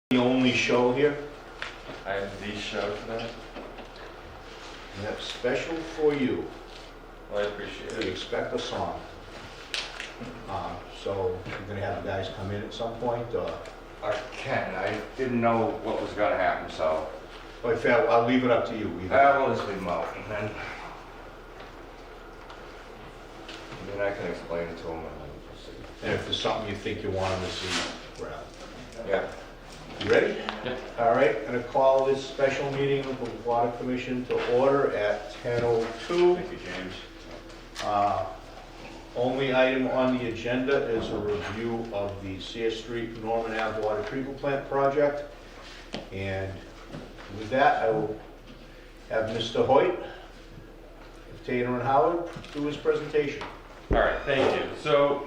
The only show here. I have the show today. We have special for you. Well, I appreciate We it. expect a song. So you're gonna have the guys come in at some point, or? I can. I didn't know what was gonna happen, so Well, fair, I'll leave it up to you. I'll just leave them out, and then I can explain it to them and then we'll see. And if there's something you think you want them to see, grab. Yeah. You ready? Yeah. All right, gonna call this special meeting of the Water Commission to order at 10:02. Thank you, James. Only item on the agenda is a review of the Sears Street Norman Ave Water Treatment Plant project. And with that, I will have Mr. Hoyt, Taylor and Howard, do his presentation. All right, thank you. So,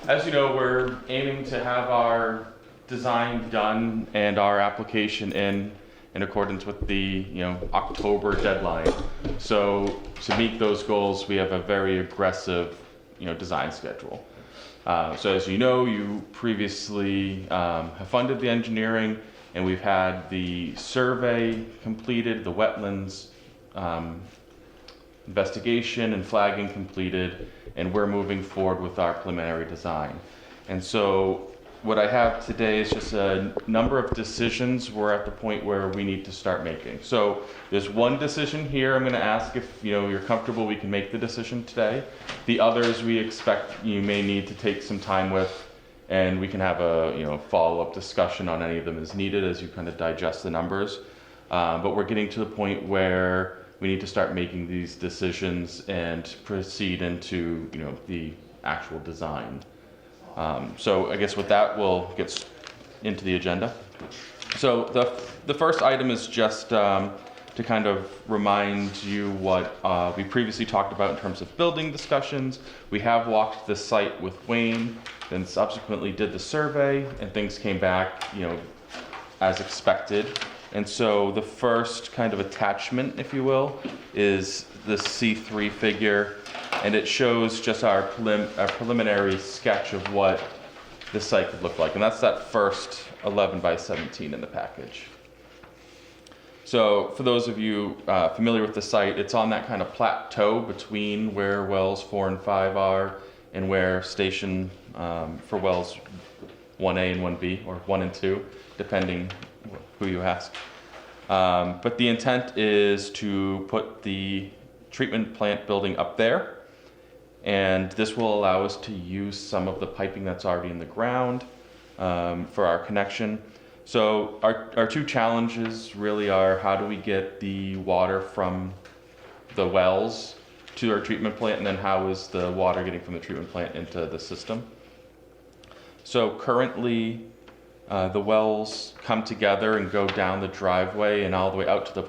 as you know, we're aiming to have our design done and our application in accordance with the October deadline. So to meet those goals, we have a very aggressive design schedule. So as you know, you previously have funded the engineering, and we've had the survey completed, the wetlands investigation and flagging completed, and we're moving forward with our preliminary design. And so what I have today is just a number of decisions we're at the point where we need to start making. So there's one decision here. I'm going to ask if you're comfortable we can make the decision today. The others we expect you may need to take some time with, and we can have a follow-up discussion on any of them as needed as you kind of digest the numbers. But we're getting to the point where we need to start making these decisions and proceed into the actual design. So I guess with that, we'll get into the agenda. So the first item is just to kind of remind you what we previously talked about in terms of building discussions. We have walked the site with Wayne, then subsequently did the survey, and things came back, as expected. And so the first kind of attachment, if you will, is the C3 figure. And it shows just our preliminary sketch of what the site could look like. And that's that first 11 by 17 in the package. So for those of you familiar with the site, it's on that kind of plateau between where wells 4 and 5 are and where station for wells 1A and 1B, or 1 and 2, depending who you ask. But the intent is to put the treatment plant building up there. And this will allow us to use some of the piping that's already in the ground for our connection. So our two challenges really are, how do we get the water from the wells to our treatment plant, and then how is the water getting from the treatment plant into the system? So currently the wells come together and go down the driveway and all the way out to the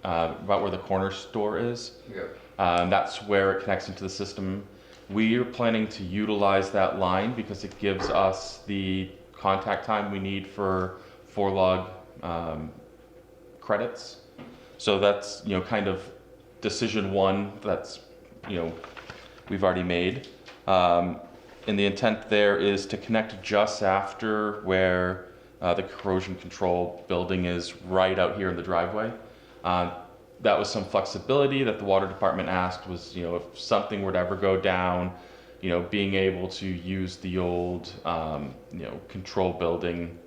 about where the corner store is. Yeah. That's where it connects into the system. We are planning to utilize that line because it gives us the contact time we need for 4-log credits. So that's kind of decision one that's we've already made. And the intent there is to connect just after where the corrosion control building is, right out here in the driveway. That was some flexibility that the water department asked, was if something were to ever go down, being able to use the old control building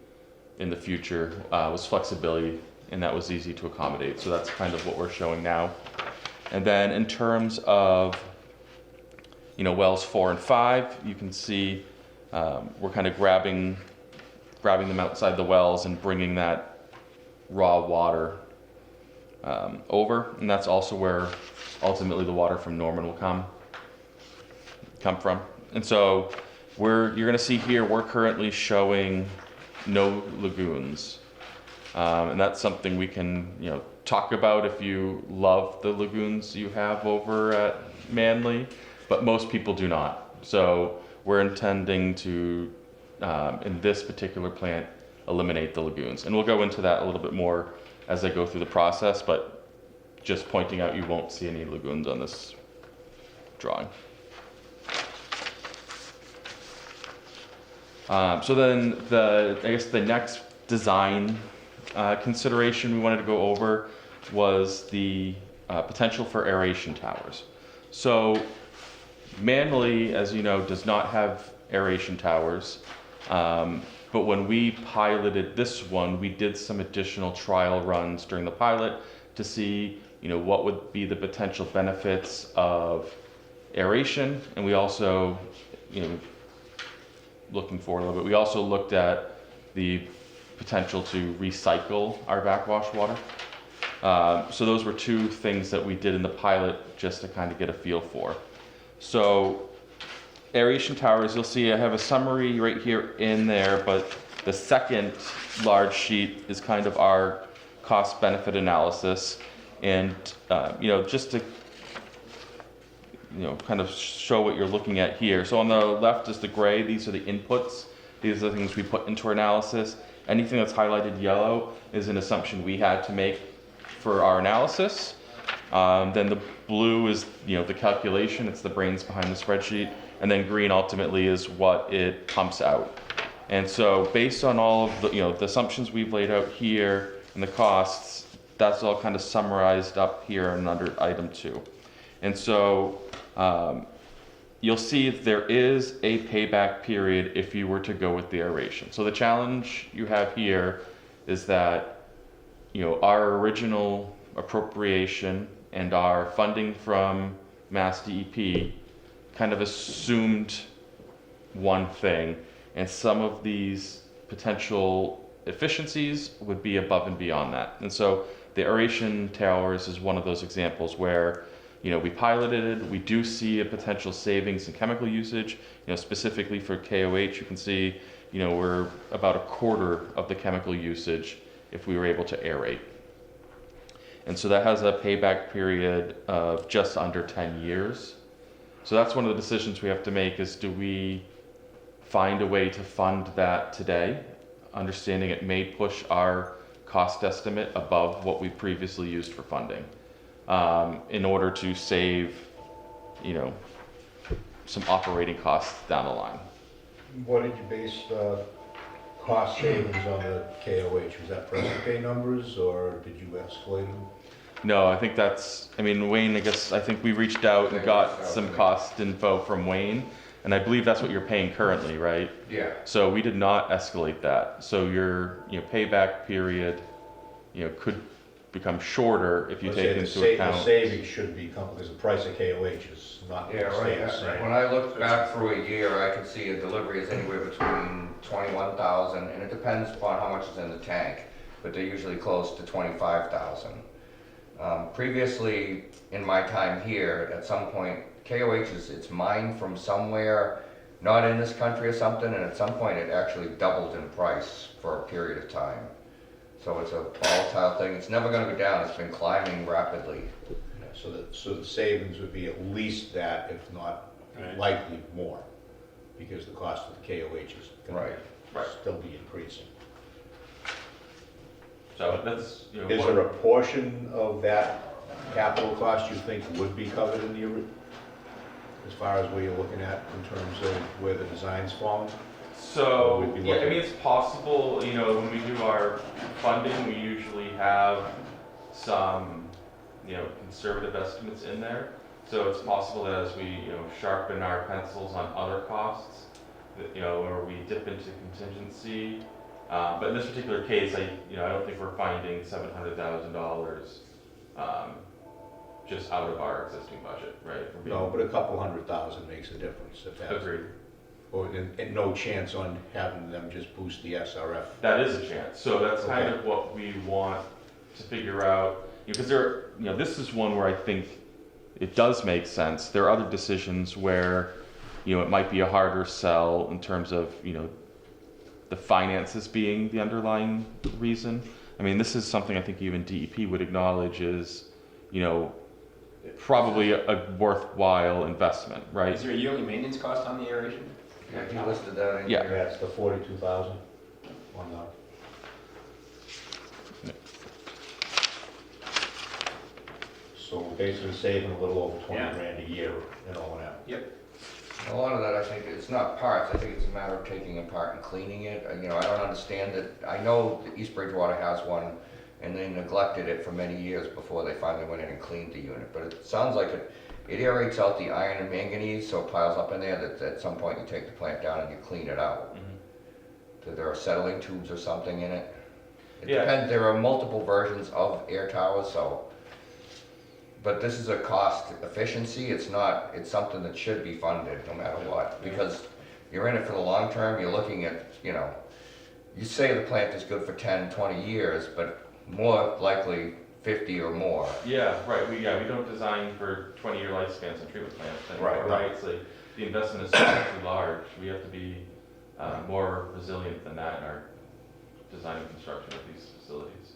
in the future was flexibility, and that was easy to accommodate. So that's kind of what we're showing now. And then in terms of wells 4 and 5, you can see we're kind of grabbing them outside the wells and bringing that raw water over, and that's also where ultimately the water from Norman will come from. And so you're going to see here, we're currently showing no lagoons, and that's something we can talk about if you love the lagoons you have over at Manly, but most people do not. So we're intending to in this particular plant eliminate the lagoons, and we'll go into that a little bit more as I go through the process, but just pointing out, you won't see any lagoons on this drawing. So then I guess the next design consideration we wanted to go over was the potential for aeration towers. So Manly, as you know, does not have aeration towers, but when we piloted this one, we did some additional trial runs during the pilot to see, what would be the potential benefits of aeration, and we also, looking forward a little bit, we also looked at the potential to recycle our backwash water. So those were two things that we did in the pilot just to kind of get a feel for. So aeration towers, you'll see I have a summary right here in there, but the second large sheet is kind of our cost benefit analysis. And, just to, kind of show what you're looking at here. So on the left is the gray, these are the inputs. These are the things we put into our analysis. Anything that's highlighted yellow is an assumption we had to make for our analysis. Then the blue is, the calculation, it's the brains behind the spreadsheet. And then green ultimately is what it pumps out. And so based on all of the, the assumptions we've laid out here and the costs, that's all kind of summarized up here and under item 2. And so you'll see if there is a payback period if you were to go with the aeration. So the challenge you have here is that, our original appropriation and our funding from Mass DEP kind of assumed one thing, and some of these potential efficiencies would be above and beyond that. And so the aeration towers is one of those examples where, we piloted it, we do see a potential savings in chemical usage, specifically for KOH, you can see, we're about a quarter of the chemical usage if we were able to aerate. And so that has a payback period of just under 10 years. So that's one of the decisions we have to make is, do we find a way to fund that today, understanding it may push our cost estimate above what we previously used for funding, in order to save, some operating costs down the line. What did you base the cost savings on the KOH? Was that present pay numbers, or did you escalate them? No, I think that's, Wayne, I think we reached out and got some cost info from Wayne, and I believe that's what you're paying currently, right? Yeah. So we did not escalate that. So your, payback period, could become shorter if you Let's take say into the account. The savings should be, because the price of KOH is not Yeah, going to stay the right. same. When I look back through a year, I can see a delivery is anywhere between 21,000, and it depends upon how much is in the tank, but they're usually close to 25,000. Previously, in my time here, at some point, KOH it's mined from somewhere, not in this country or something, and at some point it actually doubled in price for a period of time. So it's a volatile thing. It's never going to go down. It's been climbing rapidly. Yeah, so the savings would be at least that, if not likely more, because the cost of the KOH is going to still be increasing. So that's, Is there a portion of that capital cost you think would be covered in the, as far as where you're looking at in terms of where the design's falling? So, We'd be yeah, looking- it's possible, when we do our funding, we usually have some, conservative estimates in there. So it's possible that as we, sharpen our pencils on other costs, that, or we dip into contingency. But in this particular case, I don't think we're finding $700,000 just out of our existing budget, right? No, but a couple $100,000 makes a difference if that's. Agreed. Or, and no chance on having them just boost the SRF. That is a chance. So that's kind Okay. of what we want to figure out, because this is one where I think it does make sense. There are other decisions where, it might be a harder sell in terms of, the finances being the underlying reason. This is something I think even DEP would acknowledge is, probably a worthwhile investment, right? Is there a yearly maintenance cost on the aeration? Yeah, he listed that in Yeah. here. That's the 42,000 on the. So we're basically saving a little over 20 Yeah. grand a year in O&M. Yep. A lot of that, I think, it's not parts, I think it's a matter of taking it apart and cleaning it. You know, I don't understand it. I know that East Bridgewater has one, and they neglected it for many years before they finally went in and cleaned the unit. But it sounds like it aerates out the iron and manganese, so it piles up in there, that at some point you take the plant down and you clean it out. That there are settling tubes or something in it. It Yeah. depends, there are multiple versions of air towers, so. But this is a cost efficiency, it's something that should be funded no matter what. Because you're in it for the long term, you're looking at, you know, you say the plant is good for 10, 20 years, but more likely 50 or more. Yeah, right. We don't design for 20-year lifespans on treatment plants anymore, Right. It's like the investment is so too large. We have to be more resilient than that in our design and construction of these facilities.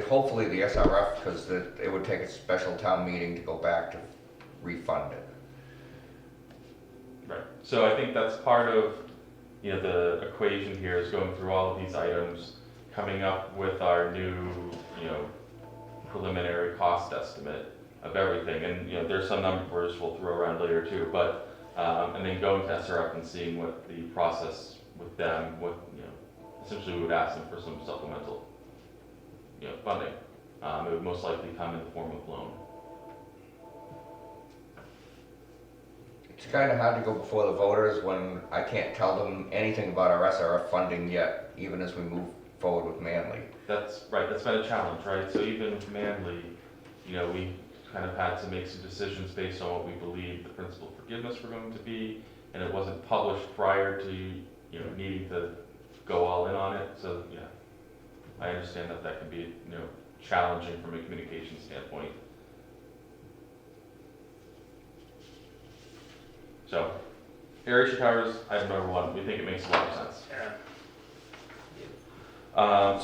Hopefully the SRF, because it would take a special town meeting to go back to refund it. Right. So I think that's part of, you know, the equation here is going through all of these items, coming up with our new, you know, preliminary cost estimate of everything. And, you know, there's some numbers we'll throw around later too, but, and then going to SRF and seeing what the process with them, you know, essentially we would ask them for some supplemental, you know, funding. It would most likely come in the form of loan. It's kind of hard to go before the voters when I can't tell them anything about our SRF funding yet, even as we move forward with Manly. That's right, that's been a challenge, right? So even with Manly, you know, we kind of had to make some decisions based on what we believed the principal forgiveness were going to be, and it wasn't published prior to, you know, needing to go all in on it. So, yeah, I understand that that can be, you know, challenging from a communication standpoint. So, aeration towers, item number one, we think it makes a lot of sense.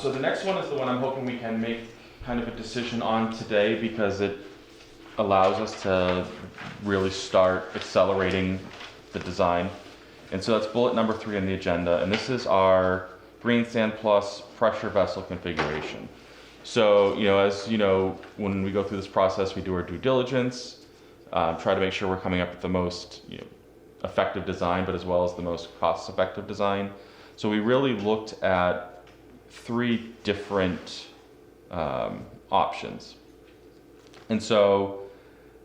So the next one is the one I'm hoping we can make kind of a decision on today, because it allows us to really start accelerating the design. And so that's bullet number 3 on the agenda, and this is our Green Sand Plus pressure vessel configuration. So, you know, as you know, when we go through this process, we do our due diligence, try to make sure we're coming up with the most, you know, effective design, but as well as the most cost-effective design. So we really looked at 3 different options. And so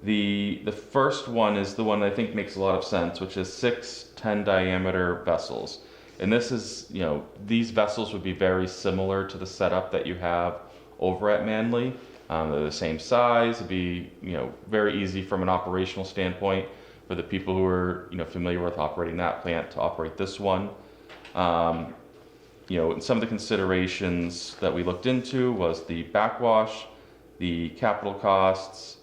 the first one is the one I think makes a lot of sense, which is 6 10 diameter vessels. And this is, you know, these vessels would be very similar to the setup that you have over at Manly. They're the same size. It'd be, you know, very easy from an operational standpoint for the people who are, you know, familiar with operating that plant to operate this one. You know, and some of the considerations that we looked into was the backwash, the capital costs,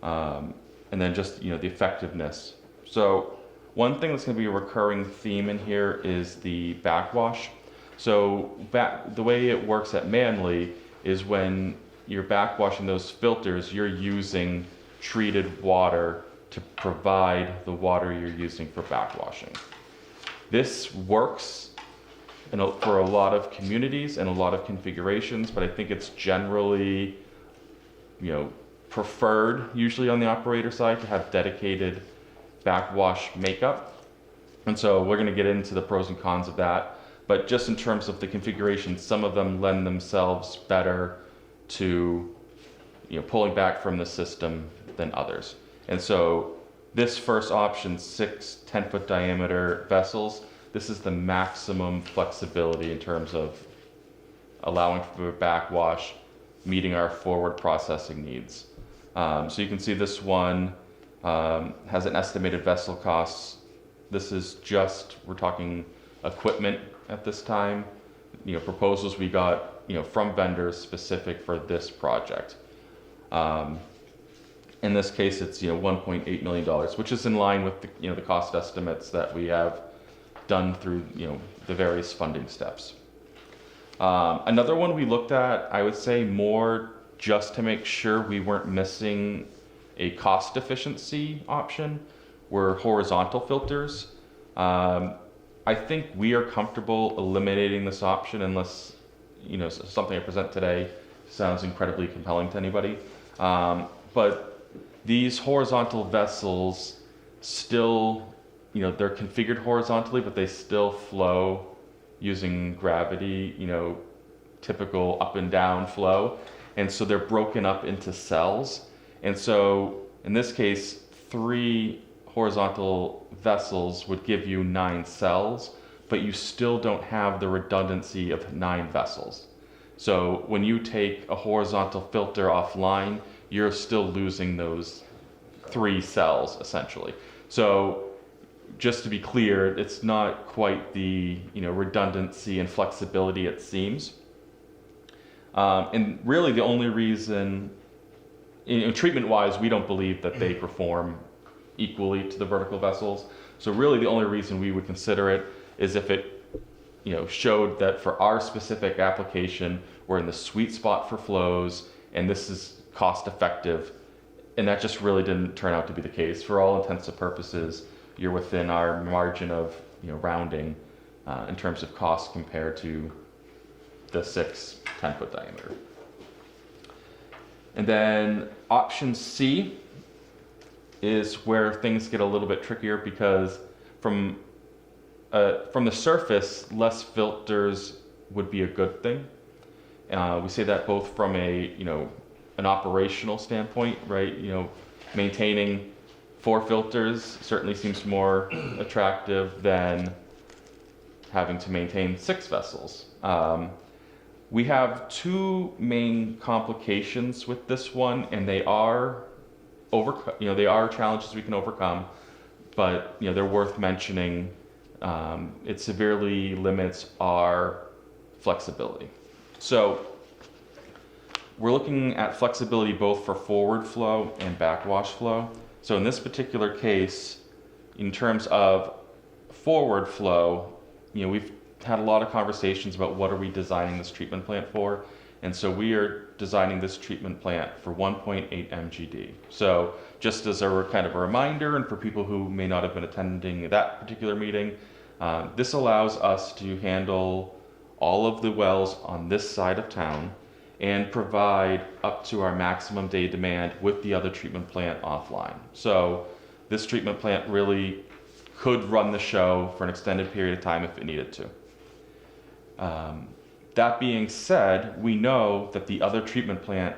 and then just, you know, the effectiveness. So one thing that's going to be a recurring theme in here is the backwash. So the way it works at Manly is when you're backwashing those filters, you're using treated water to provide the water you're using for backwashing. This works for a lot of communities and a lot of configurations, but I think it's generally, you know, preferred usually on the operator side to have dedicated backwash makeup. And so we're going to get into the pros and cons of that, but just in terms of the configuration, some of them lend themselves better to, you know, pulling back from the system than others. And so this first option, 6 10-foot diameter vessels, this is the maximum flexibility in terms of allowing for backwash, meeting our forward processing needs. So you can see this one has an estimated vessel cost. This is just, we're talking equipment at this time, you know, proposals we got, you know, from vendors specific for this project. In this case, it's, you know, $1.8 million, which is in line with the, you know, the cost estimates that we have done through, you know, the various funding steps. Another one we looked at, I would say more just to make sure we weren't missing a cost efficiency option, were horizontal filters. I think we are comfortable eliminating this option unless, you know, something I present today sounds incredibly compelling to anybody. But these horizontal vessels still, they're configured horizontally, but they still flow using gravity, typical up and down flow. And so they're broken up into cells. And so in this case, 3 horizontal vessels would give you 9 cells, but you still don't have the redundancy of 9 vessels. So when you take a horizontal filter offline, you're still losing those 3 cells essentially. So just to be clear, it's not quite the redundancy and flexibility it seems. And really the only reason, treatment-wise, we don't believe that they perform equally to the vertical vessels. So really the only reason we would consider it is if it showed that for our specific application, we're in the sweet spot for flows, and this is cost effective. And that just really didn't turn out to be the case. For all intents and purposes, you're within our margin of rounding in terms of cost compared to the 6 10-foot diameter. And then option C is where things get a little bit trickier, because from the surface, less filters would be a good thing. We say that both from an operational standpoint, right? Maintaining 4 filters certainly seems more attractive than having to maintain 6 vessels. We have 2 main complications with this one, and they are they are challenges we can overcome, but they're worth mentioning. It severely limits our flexibility. So we're looking at flexibility both for forward flow and backwash flow. So in this particular case, in terms of forward flow, we've had a lot of conversations about what are we designing this treatment plant for. And so we are designing this treatment plant for 1.8 MGD. So just as a kind of a reminder, and for people who may not have been attending that particular meeting, this allows us to handle all of the wells on this side of town and provide up to our maximum day demand with the other treatment plant offline. So this treatment plant really could run the show for an extended period of time if it needed to. That being said, we know that the other treatment plant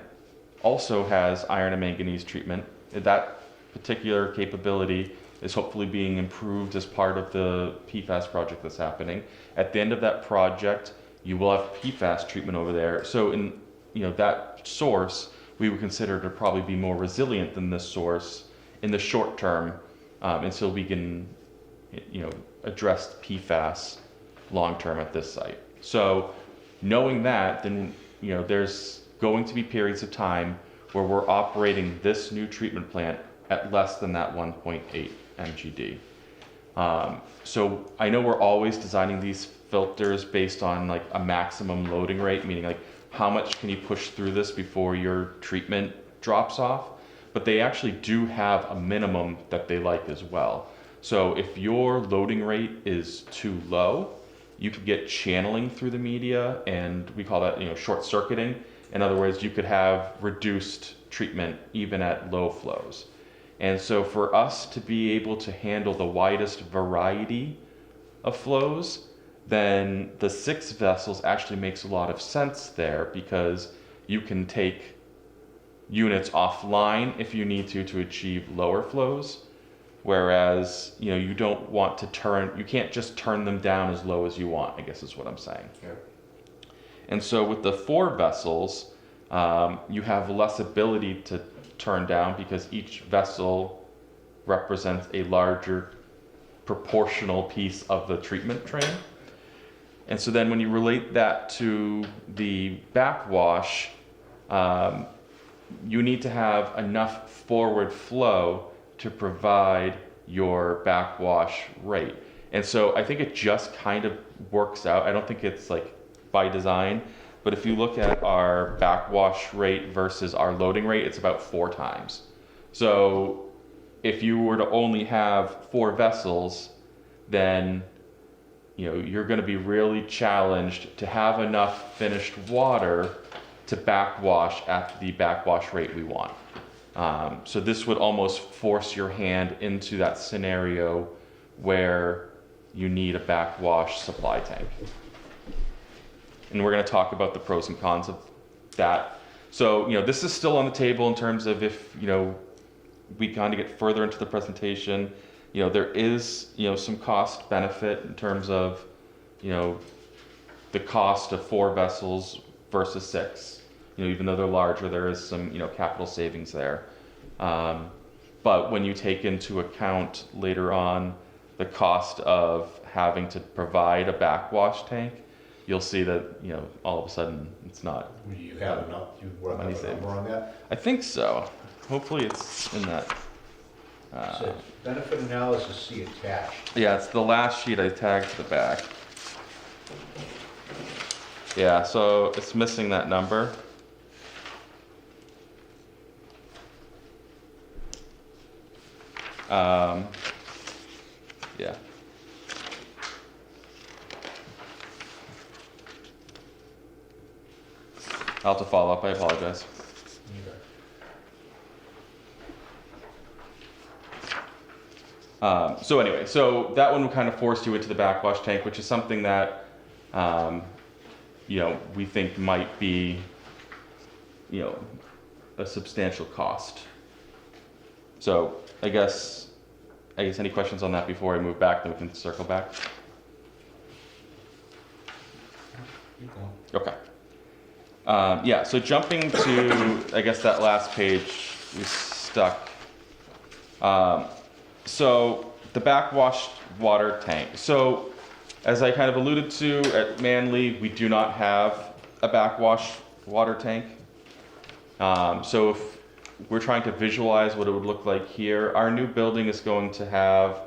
also has iron and manganese treatment. That particular capability is hopefully being improved as part of the PFAS project that's happening. At the end of that project, you will have PFAS treatment over there. So in that source, we would consider to probably be more resilient than this source in the short term, until we can address PFAS long term at this site. So knowing that, then there's going to be periods of time where we're operating this new treatment plant at less than that 1.8 MGD. So I know we're always designing these filters based on like a maximum loading rate, meaning like how much can you push through this before your treatment drops off, but they actually do have a minimum that they like as well. So if your loading rate is too low, you could get channeling through the media, and we call that short circuiting. In other words, you could have reduced treatment even at low flows. And so for us to be able to handle the widest variety of flows, then the 6 vessels actually makes a lot of sense there, because you can take units offline if you need to achieve lower flows. Whereas, you don't want to you can't just turn them down as low as you want, I guess is what I'm saying. Yeah. And so with the 4 vessels, you have less ability to turn down, because each vessel represents a larger proportional piece of the treatment train. And so then when you relate that to the backwash, you need to have enough forward flow to provide your backwash rate. And so I think it just kind of works out. I don't think it's like by design, but if you look at our backwash rate versus our loading rate, it's about 4 times. So if you were to only have 4 vessels, then you're going to be really challenged to have enough finished water to backwash at the backwash rate we want. So this would almost force your hand into that scenario where you need a backwash supply tank. And we're going to talk about the pros and cons of that. So, this is still on the table in terms of if, we kind of get further into the presentation, there is, some cost benefit in terms of, the cost of 4 vessels versus 6. Even though they're larger, there is some, capital savings there. But when you take into account later on the cost of having to provide a backwash tank, you'll see that, all of a sudden it's not. Do you have enough, you work Money up a number on that? I think so. Hopefully it's in that. So benefit analysis, see attached. Yeah, it's the last sheet I tagged to the back. Yeah, so it's missing that number. Yeah. I'll have to follow up, I apologize. So anyway, so that one kind of forced you into the backwash tank, which is something that, we think might be, a substantial cost. So I guess any questions on that before I move back, then we can circle back? Okay. Yeah, so jumping to, I guess, that last page, we stuck. So the backwash water tank. So as I kind of alluded to, at Manly, we do not have a backwash water tank. So if we're trying to visualize what it would look like here, our new building is going to have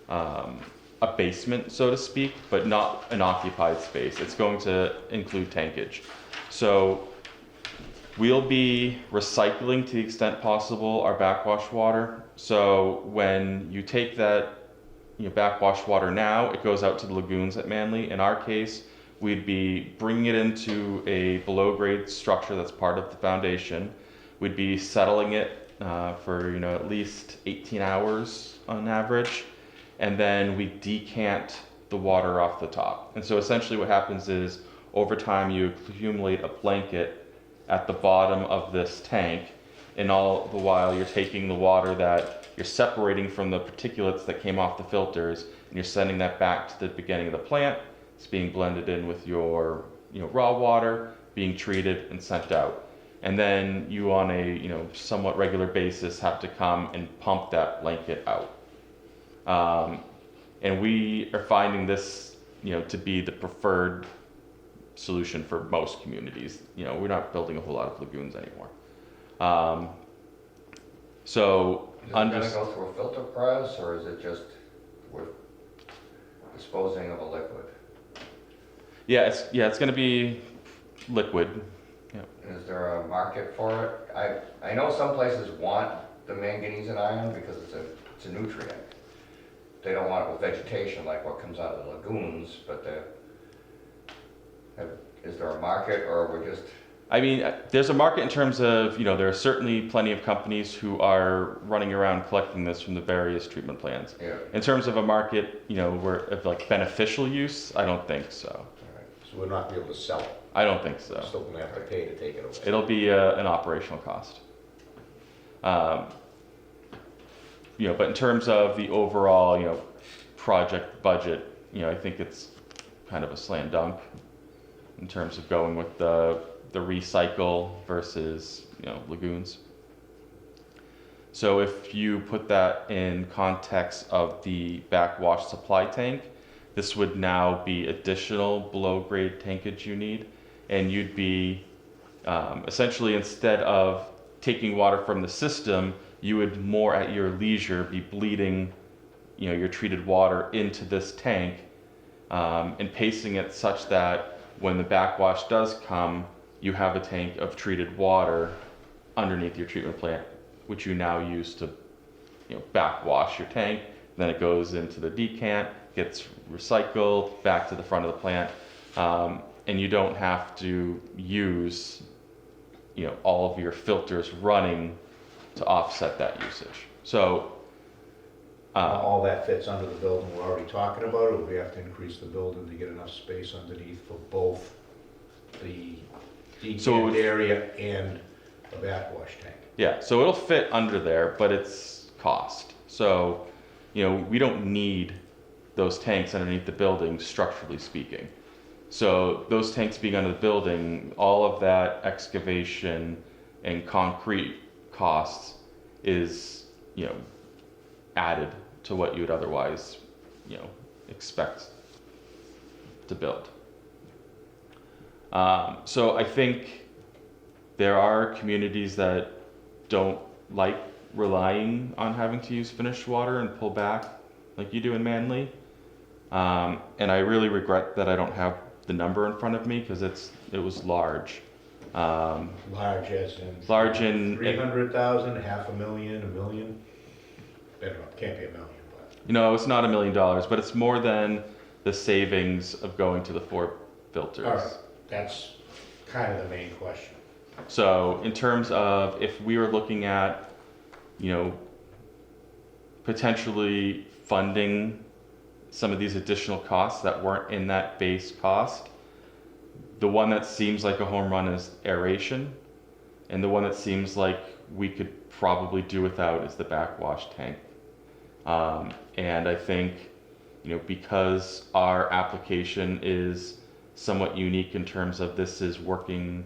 a basement, so to speak, but not an occupied space. It's going to include tankage. So we'll be recycling to the extent possible our backwash water. So when you take that backwash water now, it goes out to the lagoons at Manly. In our case, we'd be bringing it into a below grade structure that's part of the foundation. We'd be settling it for at least 18 hours on average, and then we decant the water off the top. And so essentially what happens is over time you accumulate a blanket at the bottom of this tank, and all the while you're taking the water that you're separating from the particulates that came off the filters, and you're sending that back to the beginning of the plant. It's being blended in with your raw water, being treated and sent out. And then you on a somewhat regular basis have to come and pump that blanket out. And we are finding this to be the preferred solution for most communities. We're not building a whole lot of lagoons anymore. So Is it going to go through a filter press, or is it just we're disposing of a liquid? Yeah, it's going to be liquid. Yeah. Is there a market for it? I know some places want the manganese and iron because it's a nutrient. They don't want it with vegetation like what comes out of the lagoons, but is there a market, or we're just... I mean, there's a market in terms of, there are certainly plenty of companies who are running around collecting this from the various treatment plants. Yeah. In terms of a market, where of like beneficial use, I don't think so. Right. So we're not be able to sell it. I don't think so. We're still gonna have to pay to take it away. It'll be an operational cost. But in terms of the overall, project budget, I think it's kind of a slam dunk in terms of going with the recycle versus, lagoons. So if you put that in context of the backwash supply tank, this would now be additional below grade tankage you need. And you'd be essentially, instead of taking water from the system, you would more at your leisure be bleeding your treated water into this tank and pacing it such that when the backwash does come, you have a tank of treated water underneath your treatment plant, which you now use to backwash your tank. Then it goes into the decant, gets recycled back to the front of the plant, and you don't have to use all of your filters running to offset that usage. So, All that fits under the building we're already talking about, or we have to increase the building to get enough space underneath for both the So it would- decant area and the backwash tank? yeah, so it'll fit under there, but it's cost. So, we don't need those tanks underneath the building, structurally speaking. So those tanks being under the building, all of that excavation and concrete costs is, added to what you would otherwise, expect to build. So I think there are communities that don't like relying on having to use finished water and pull back like you do in Manly. And I really regret that I don't have the number in front of me because it was large. Large as in? Large in 300,000, 500,000, 1 million? Better not, can't be 1 million, but. It's not $1 million, but it's more than the savings of going to the 4 filters. All right, that's kind of the main question. So in terms of if we were looking at, potentially funding some of these additional costs that weren't in that base cost, the one that seems like a home run is aeration, and the one that seems like we could probably do without is the backwash tank. And I think, because our application is somewhat unique in terms of this is working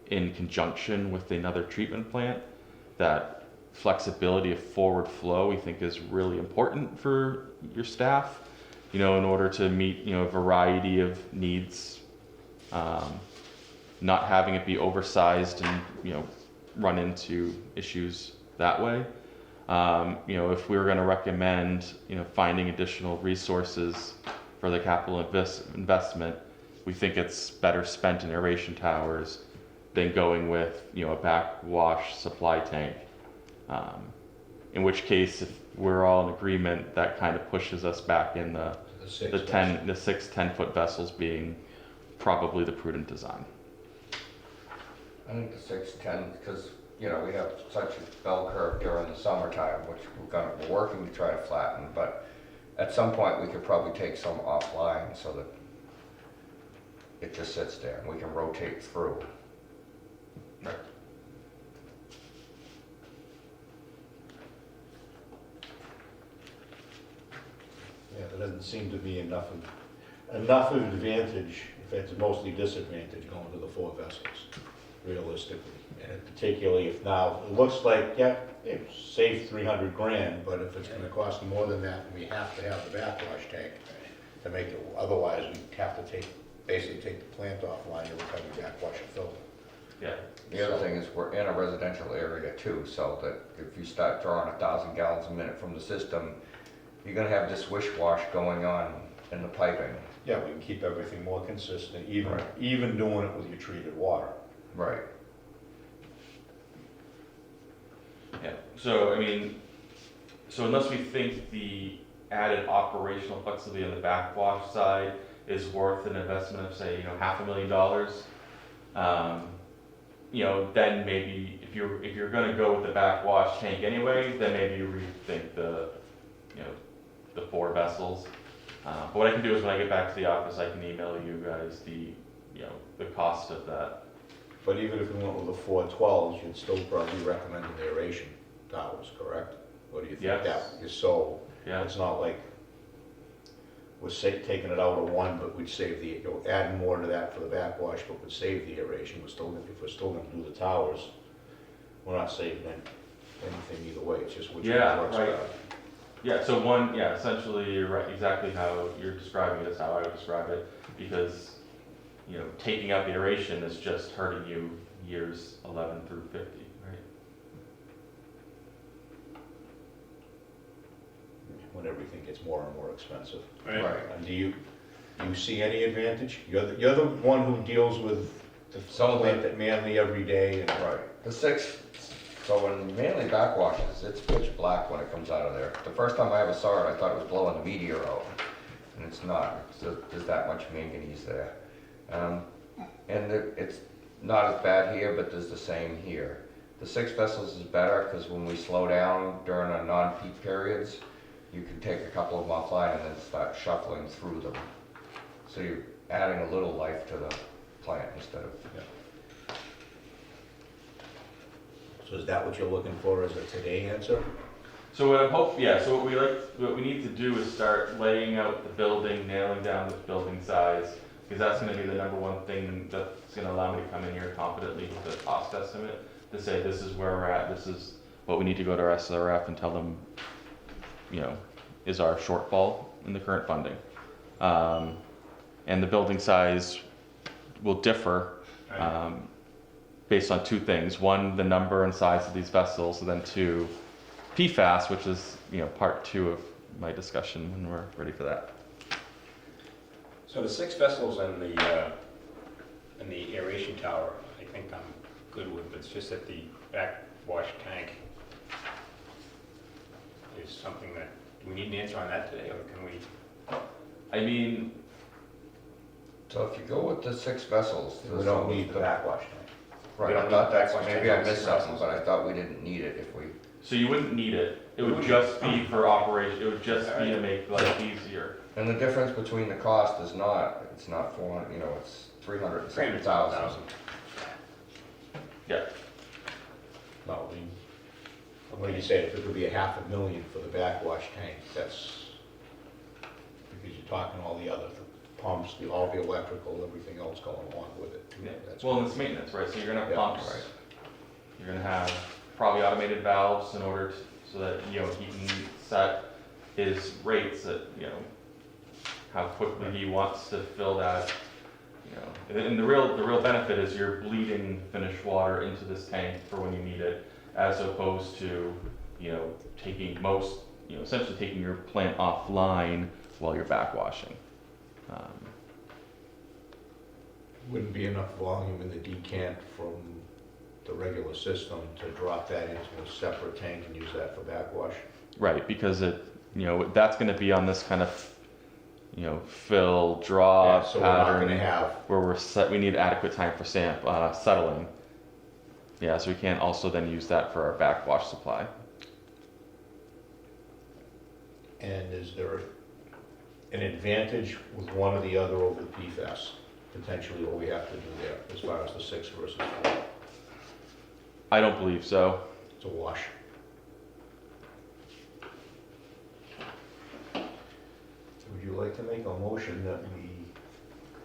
in conjunction with another treatment plant, that flexibility of forward flow we think is really important for your staff, in order to meet, a variety of needs, not having it be oversized and, run into issues that way. If we were going to recommend, finding additional resources for the capital investment, we think it's better spent in aeration towers than going with, a backwash supply tank. In which case, if we're all in agreement, that kind of pushes us back in the 6-10 foot vessels being probably the prudent design. I think the 6-10, because, we have such a bell curve during the summertime, which we're working to try to flatten, but at some point we could probably take some offline so that it just sits there and we can rotate through. Right. Yeah, there doesn't seem to be enough of advantage, if it's mostly disadvantage, going to the 4 vessels, realistically. And particularly if now, it looks like, yeah, it saved 300 grand, but if it's gonna cost more than that, we have to have the backwash tank to make it, otherwise we'd have to basically take the plant offline to recover backwash and filter. Yeah. The other thing is we're in a residential area too, so that if you start drawing 1,000 gallons a minute from the system, you're gonna have this wish-wash going on in the piping. Yeah, we can keep everything more consistent, even Right. doing it with your treated water. Right. Yeah, so unless we think the added operational flexibility on the backwash side is worth an investment of, say, $500,000, then maybe if you're gonna go with the backwash tank anyway, then maybe you rethink the 4 vessels. But what I can do is when I get back to the office, I can email you guys the cost of that. But even if we went with the 412s, you'd still probably recommend the aeration towers, correct? Or do you think Yes. that is so, Yeah. it's not like we're taking it out of one, but we'd save add more to that for the backwash, but would save the aeration. If we're still gonna do the towers, we're not saving anything either way, it's just which one Yeah, works right. better. Yeah, so essentially you're right, exactly how you're describing it is how I would describe it, because, taking out the aeration is just hurting you years 11 through 50, right? When everything gets more and more expensive. Right. And do you see any advantage? You're the one who deals with the So plant at Manly every day, and Right. The 6, so when Manly backwashes, it's pitch black when it comes out of there. The first time I ever saw it, I thought it was blowing the meteor out, and it's not. So there's that much manganese there. And it's not as bad here, but there's the same here. The 6 vessels is better because when we slow down during our non-peak periods, you can take a couple of them offline and then start shuffling through them. So you're adding a little life to the plant instead of. So is that what you're looking for as a today answer? So so what we need to do is start laying out the building, nailing down the building size, because that's gonna be the number one thing that's gonna allow me to come in here confidently with a cost estimate, to say this is where we're at, this is what we need to go to our SRF and tell them, is our shortfall in the current funding. And the building size will differ, based on 2 things. 1, the number and size of these vessels, and then 2, PFAS, which is, part 2 of my discussion when we're ready for that. So the 6 vessels and the aeration tower, I think I'm good with, but it's just that the backwash tank is something that, do we need an answer on that today, or can we? I mean, So if you go with the 6 vessels. We don't need the backwash tank. Right, We I don't thought need that's, backwash maybe tank I on the missed 6 something, vessels. but I thought we didn't need it if we. so you wouldn't need it. It would just be for operation. It would just be to make life easier. And the difference between the cost is it's not 400, it's 360,000. Yeah. No, what do you say, if it would be $500,000 for the backwash tank, that's, because you're talking all the other pumps, all the electrical, everything else going along with it. Yeah. That's Well, and good. it's maintenance, right? So you're gonna have Yeah, pumps. right. You're gonna have probably automated valves in order so that he can set his rates at how quickly he wants to fill that. And the real benefit is you're bleeding finished water into this tank for when you need it, as opposed to essentially taking your plant offline while you're backwashing. Wouldn't be enough volume in the decant from the regular system to drop that into a separate tank and use that for backwash? Right, because that's going to be on this kind of fill draw Yeah, so we're not pattern gonna have, where we need adequate time for settling. Yeah, so we can't also then use that for our backwash supply. and is there an advantage with one or the other over the PFAS? Potentially what we have to do there, as far as the 6 versus 4? I don't believe so. It's a wash. Would you like to make a motion that we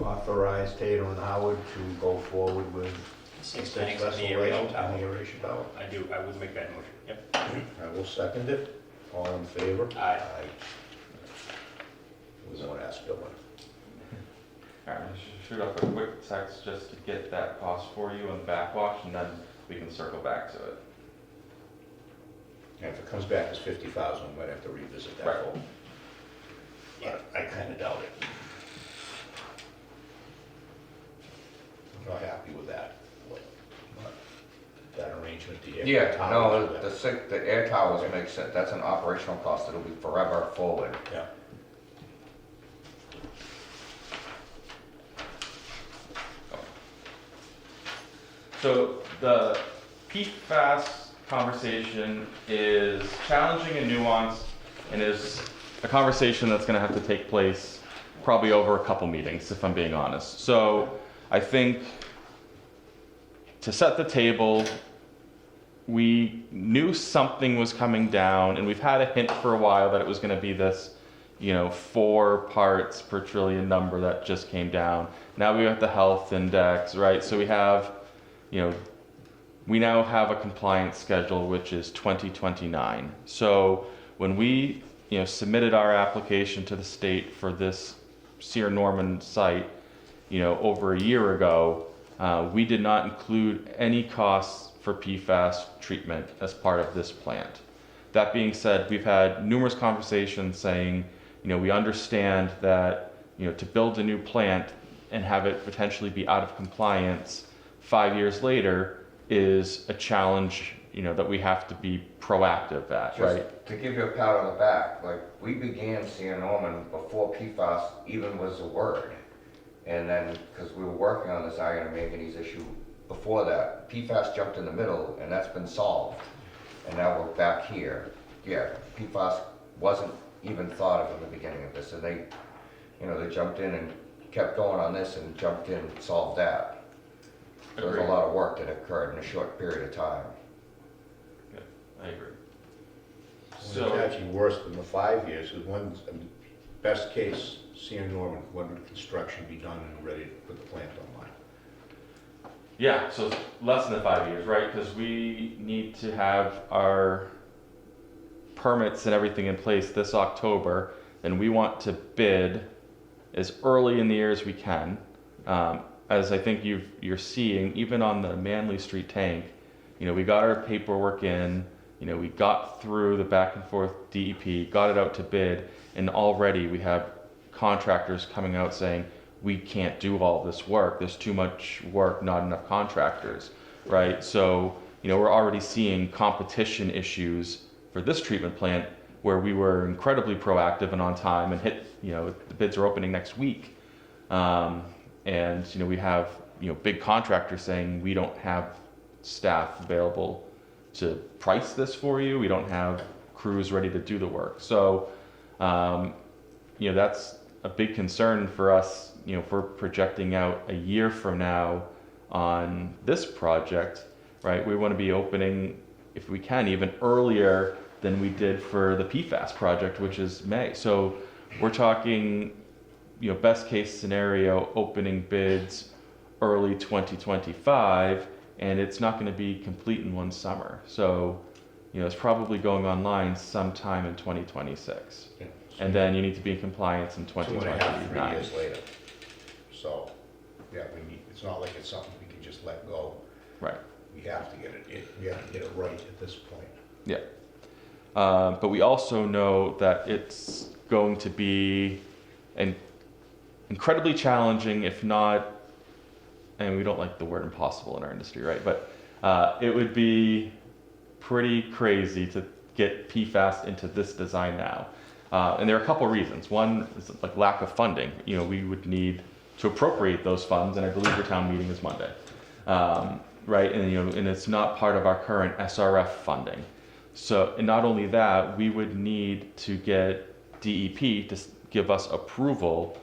authorize Tater and Howard to go forward with 6 the tanks on vessel the aeration layout tower. and the aeration tower? I would make that motion, yep. I will second it. All in favor? Aye. We won't ask Dylan. All right, shoot up a quick text just to get that cost for you on backwash, and then we can circle back to it. And if it comes back as 50,000, we might have to revisit that Right. goal. But I kind of doubt it. I'm not happy with that. But that arrangement, the Yeah, no, tower, the air towers make sense, that's an operational cost, it'll be forever forward. yeah. So the PFAS conversation is challenging and nuanced, and is a conversation that's going to have to take place probably over a couple meetings, if I'm being honest. So I think to set the table, we knew something was coming down, and we've had a hint for a while that it was going to be this 4 parts per trillion number that just came down. Now we got the health index, right? So we have we now have a compliance schedule which is 2029. So when we submitted our application to the state for this Sierra Norman site, over a year ago, we did not include any costs for PFAS treatment as part of this plant. That being said, we've had numerous conversations saying, we understand that, to build a new plant and have it potentially be out of compliance 5 years later is a challenge, that we have to be proactive at, right? Just to give you a pat on the back, like, we began Sierra Norman before PFAS even was a word. And then, because we were working on this iron and manganese issue before that. PFAS jumped in the middle, and that's been solved. And now we're back here. Yeah, PFAS wasn't even thought of in the beginning of this, and they, you know, they jumped in and kept going on this and jumped in and solved that. So there's a lot of work that occurred in a short period of time. Yeah, I agree. It's So, actually worse than the 5 years, because when, I mean, best case, seeing Norman, when would construction be done and ready to put the plant online? yeah, so less than 5 years, right? Because we need to have our permits and everything in place this October, and we want to bid as early in the year as we can. As I think you're seeing, even on the Manley Street tank, you know, we got our paperwork in, you know, we got through the back and forth DEP, got it out to bid, and already we have contractors coming out saying, we can't do all this work, there's too much work, not enough contractors, right? So, you know, we're already seeing competition issues for this treatment plant where we were incredibly proactive and on time and hit, you know, the bids are opening next week. And, you know, we have, you know, big contractors saying we don't have staff available to price this for you. We don't have crews ready to do the work. So, you know, that's a big concern for us, you know, if we're projecting out a year from now on this project, right? We want to be opening, if we can, even earlier than we did for the PFAS project, which is May. So we're talking, you know, best case scenario, opening bids early 2025, and it's not going to be complete in one summer. So, you know, it's probably going online sometime in 2026. Yeah. And then you need to be in compliance in 2.5, 3 2029. years later. So, yeah, it's not like it's something we can just let go. Right. We have to get we have to get it right at this point. Yeah. But we also know that it's going to be incredibly challenging, if not, and we don't like the word impossible in our industry, right? But it would be pretty crazy to get PFAS into this design now. And there are a couple reasons. One is like lack of funding. You know, we would need to appropriate those funds, and I believe your town meeting is Monday, right? And you know, and it's not part of our current SRF funding. So, and not only that, we would need to get DEP to give us approval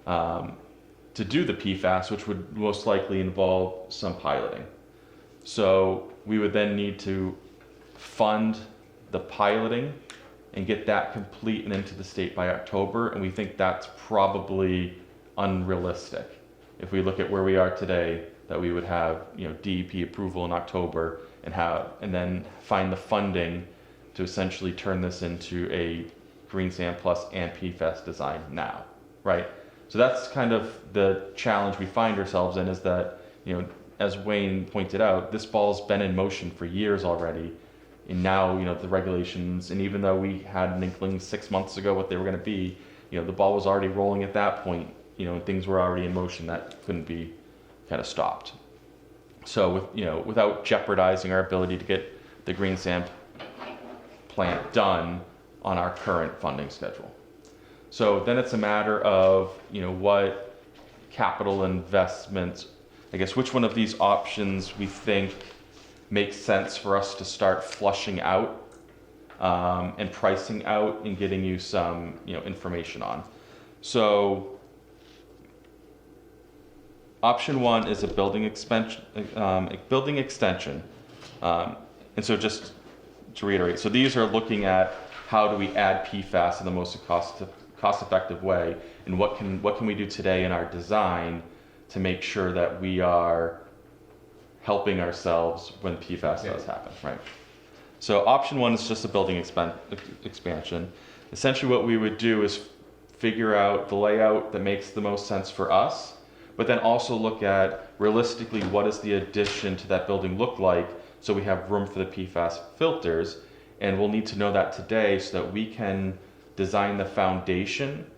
to do the PFAS, which would most likely involve some piloting. So we would then need to fund the piloting and get that complete and into the state by October, and we think that's probably unrealistic. If we look at where we are today, that we would have, you know, DEP approval in October and then find the funding to essentially turn this into a Green Sand Plus and PFAS design now, right? So that's kind of the challenge we find ourselves in, is that, you know, as Wayne pointed out, this ball's been in motion for years already. And now, you know, the regulations, and even though we had an inkling 6 months ago what they were going to be, you know, the ball was already rolling at that point, you know, and things were already in motion that couldn't be kind of stopped. So with, you know, without jeopardizing our ability to get the green sand plant done on our current funding schedule. So then it's a matter of, you know, what capital investments, I guess, which one of these options we think makes sense for us to start flushing out and pricing out and getting you some, you know, information on. So option one is a building extension. And so just to reiterate, so these are looking at how do we add PFAS in the most cost-effective way, and what can we do today in our design to make sure that we are helping ourselves when PFAS does happen, right? So option one is just a building expansion. Essentially what we would do is figure out the layout that makes the most sense for us, but then also look at realistically what does the addition to that building look like, so we have room for the PFAS filters, and we'll need to know that today so that we can design the foundation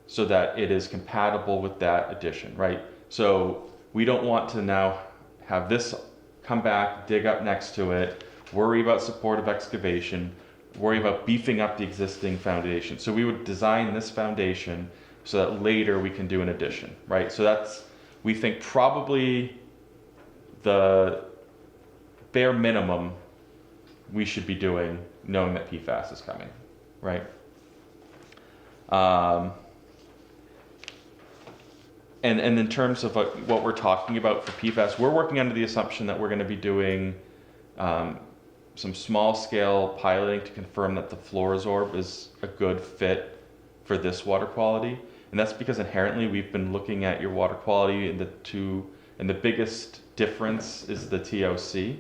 so that it is compatible with that addition, right? So we don't want to now have this come back, dig up next to it, worry about supportive excavation, worry about beefing up the existing foundation. So we would design this foundation so that later we can do an addition, right? So that's, we think, probably the bare minimum we should be doing, knowing that PFAS is coming, right? And in terms of what we're talking about for PFAS, we're working under the assumption that we're going to be doing some small scale piloting to confirm that the Fluorosorb is a good fit for this water quality. And that's because inherently we've been looking at your water quality, and the biggest difference is the TOC.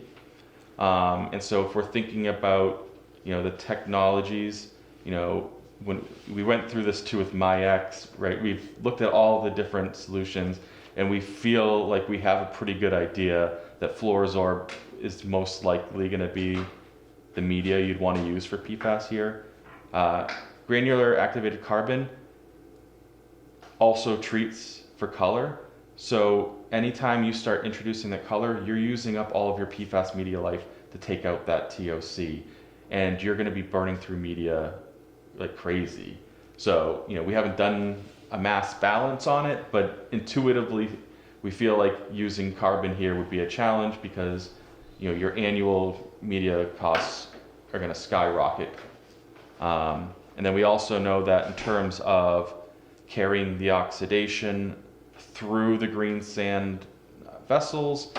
And so if we're thinking about, the technologies, when we went through this too with MyX, right? We've looked at all the different solutions, and we feel like we have a pretty good idea that Fluorosorb is most likely going to be the media you'd want to use for PFAS here. Granular activated carbon also treats for color. So anytime you start introducing that color, you're using up all of your PFAS media life to take out that TOC. And you're going to be burning through media like crazy. So, we haven't done a mass balance on it, but intuitively, we feel like using carbon here would be a challenge because, your annual media costs are going to skyrocket. And then we also know that in terms of carrying the oxidation through the green sand vessels,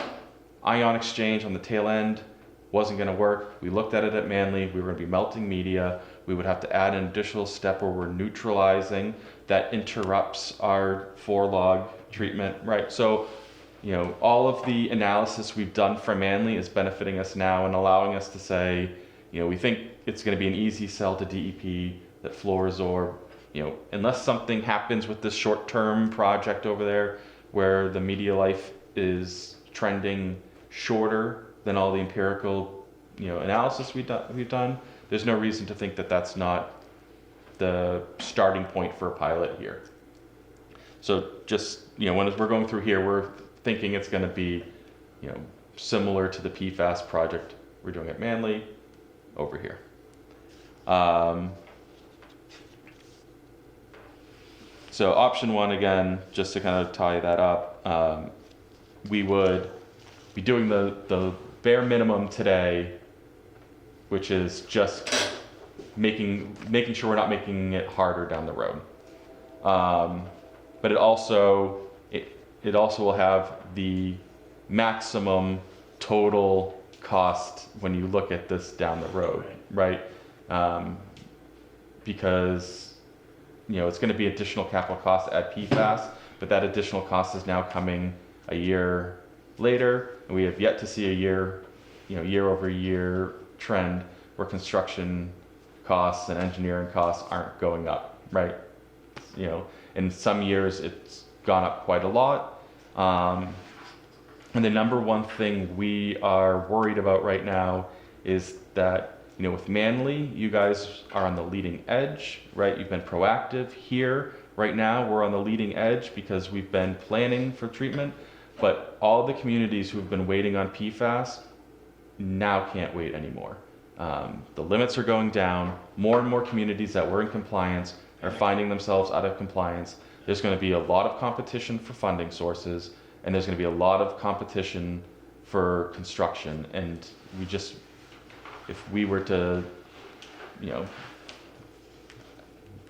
ion exchange on the tail end wasn't going to work. We looked at it at Manly. We were going to be melting media. We would have to add an additional step where we're neutralizing. That interrupts our 4-log treatment, right? So, all of the analysis we've done for Manly is benefiting us now and allowing us to say, we think it's going to be an easy sell to DEP, that Fluorosorb, unless something happens with this short-term project over there where the media life is trending shorter than all the empirical, analysis we've done, there's no reason to think that that's not the starting point for a pilot here. So just, when we're going through here, we're thinking it's going to be, similar to the PFAS project we're doing at Manly over here. So option one, again, just to kind of tie that up, we would be doing the bare minimum today, which is just making sure we're not making it harder down the road. But it also will have the maximum total cost when you look at this down the road, right? Because it's going to be additional capital cost at PFAS, but that additional cost is now coming a year later, and we have yet to see a year over year trend where construction costs and engineering costs aren't going up, right? In some years it's gone up quite a lot. And the number one thing we are worried about right now is that, with Manly, you guys are on the leading edge, right? You've been proactive. Here, right now, we're on the leading edge because we've been planning for treatment, but all the communities who've been waiting on PFAS now can't wait anymore. The limits are going down. More and more communities that were in compliance are finding themselves out of compliance. There's going to be a lot of competition for funding sources, and there's going to be a lot of competition for construction. And if we were to,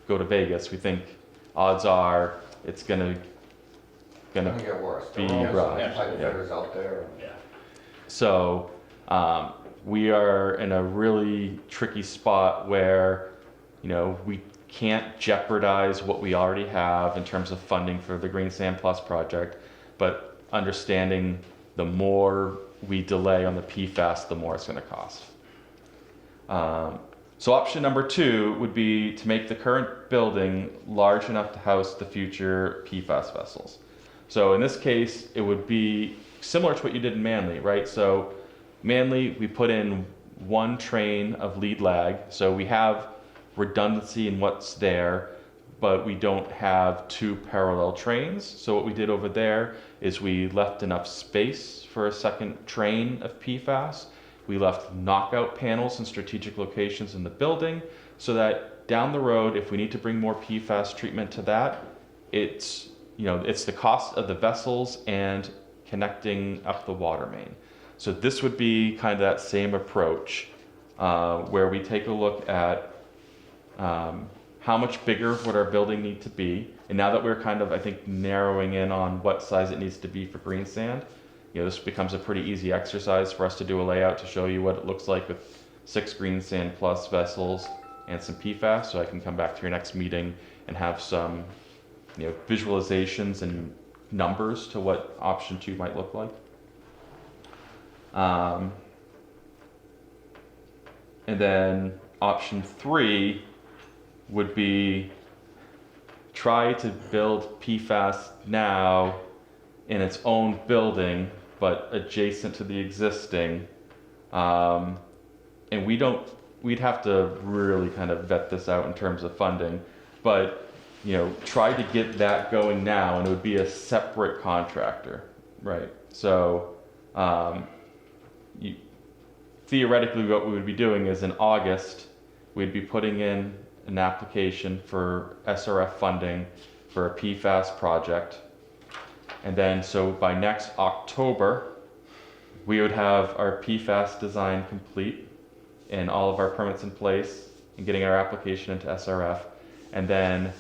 go to Vegas, we think odds are it's going to get worse. be There are rough. some pipe Yeah. fitters out there. Yeah. So we are in a really tricky spot where, we can't jeopardize what we already have in terms of funding for the Green Sand Plus project, but understanding the more we delay on the PFAS, the more it's going to cost. So option number 2 would be to make the current building large enough to house the future PFAS vessels. So in this case, it would be similar to what you did in Manly, right? So Manly, we put in 1 train of lead lag, so we have redundancy in what's there, but we don't have 2 parallel trains. So what we did over there is we left enough space for a second train of PFAS. We left knockout panels in strategic locations in the building so that down the road, if we need to bring more PFAS treatment to that, it's the cost of the vessels and connecting up the water main. So this would be kind of that same approach, where we take a look at how much bigger would our building need to be. And now that we're kind of, I think, narrowing in on what size it needs to be for green sand, this becomes a pretty easy exercise for us to do a layout to show you what it looks like with 6 green sand plus vessels and some PFAS. So I can come back to your next meeting and have some, visualizations and numbers to what option 2 might look like. And then option 3 would be try to build PFAS now in its own building, but adjacent to the existing. And we'd have to really kind of vet this out in terms of funding, but try to get that going now, and it would be a separate contractor, right? So theoretically what we would be doing is in August, we'd be putting in an application for SRF funding for a PFAS project. And then, so by next October, we would have our PFAS design complete and all of our permits in place and getting our application into SRF. And then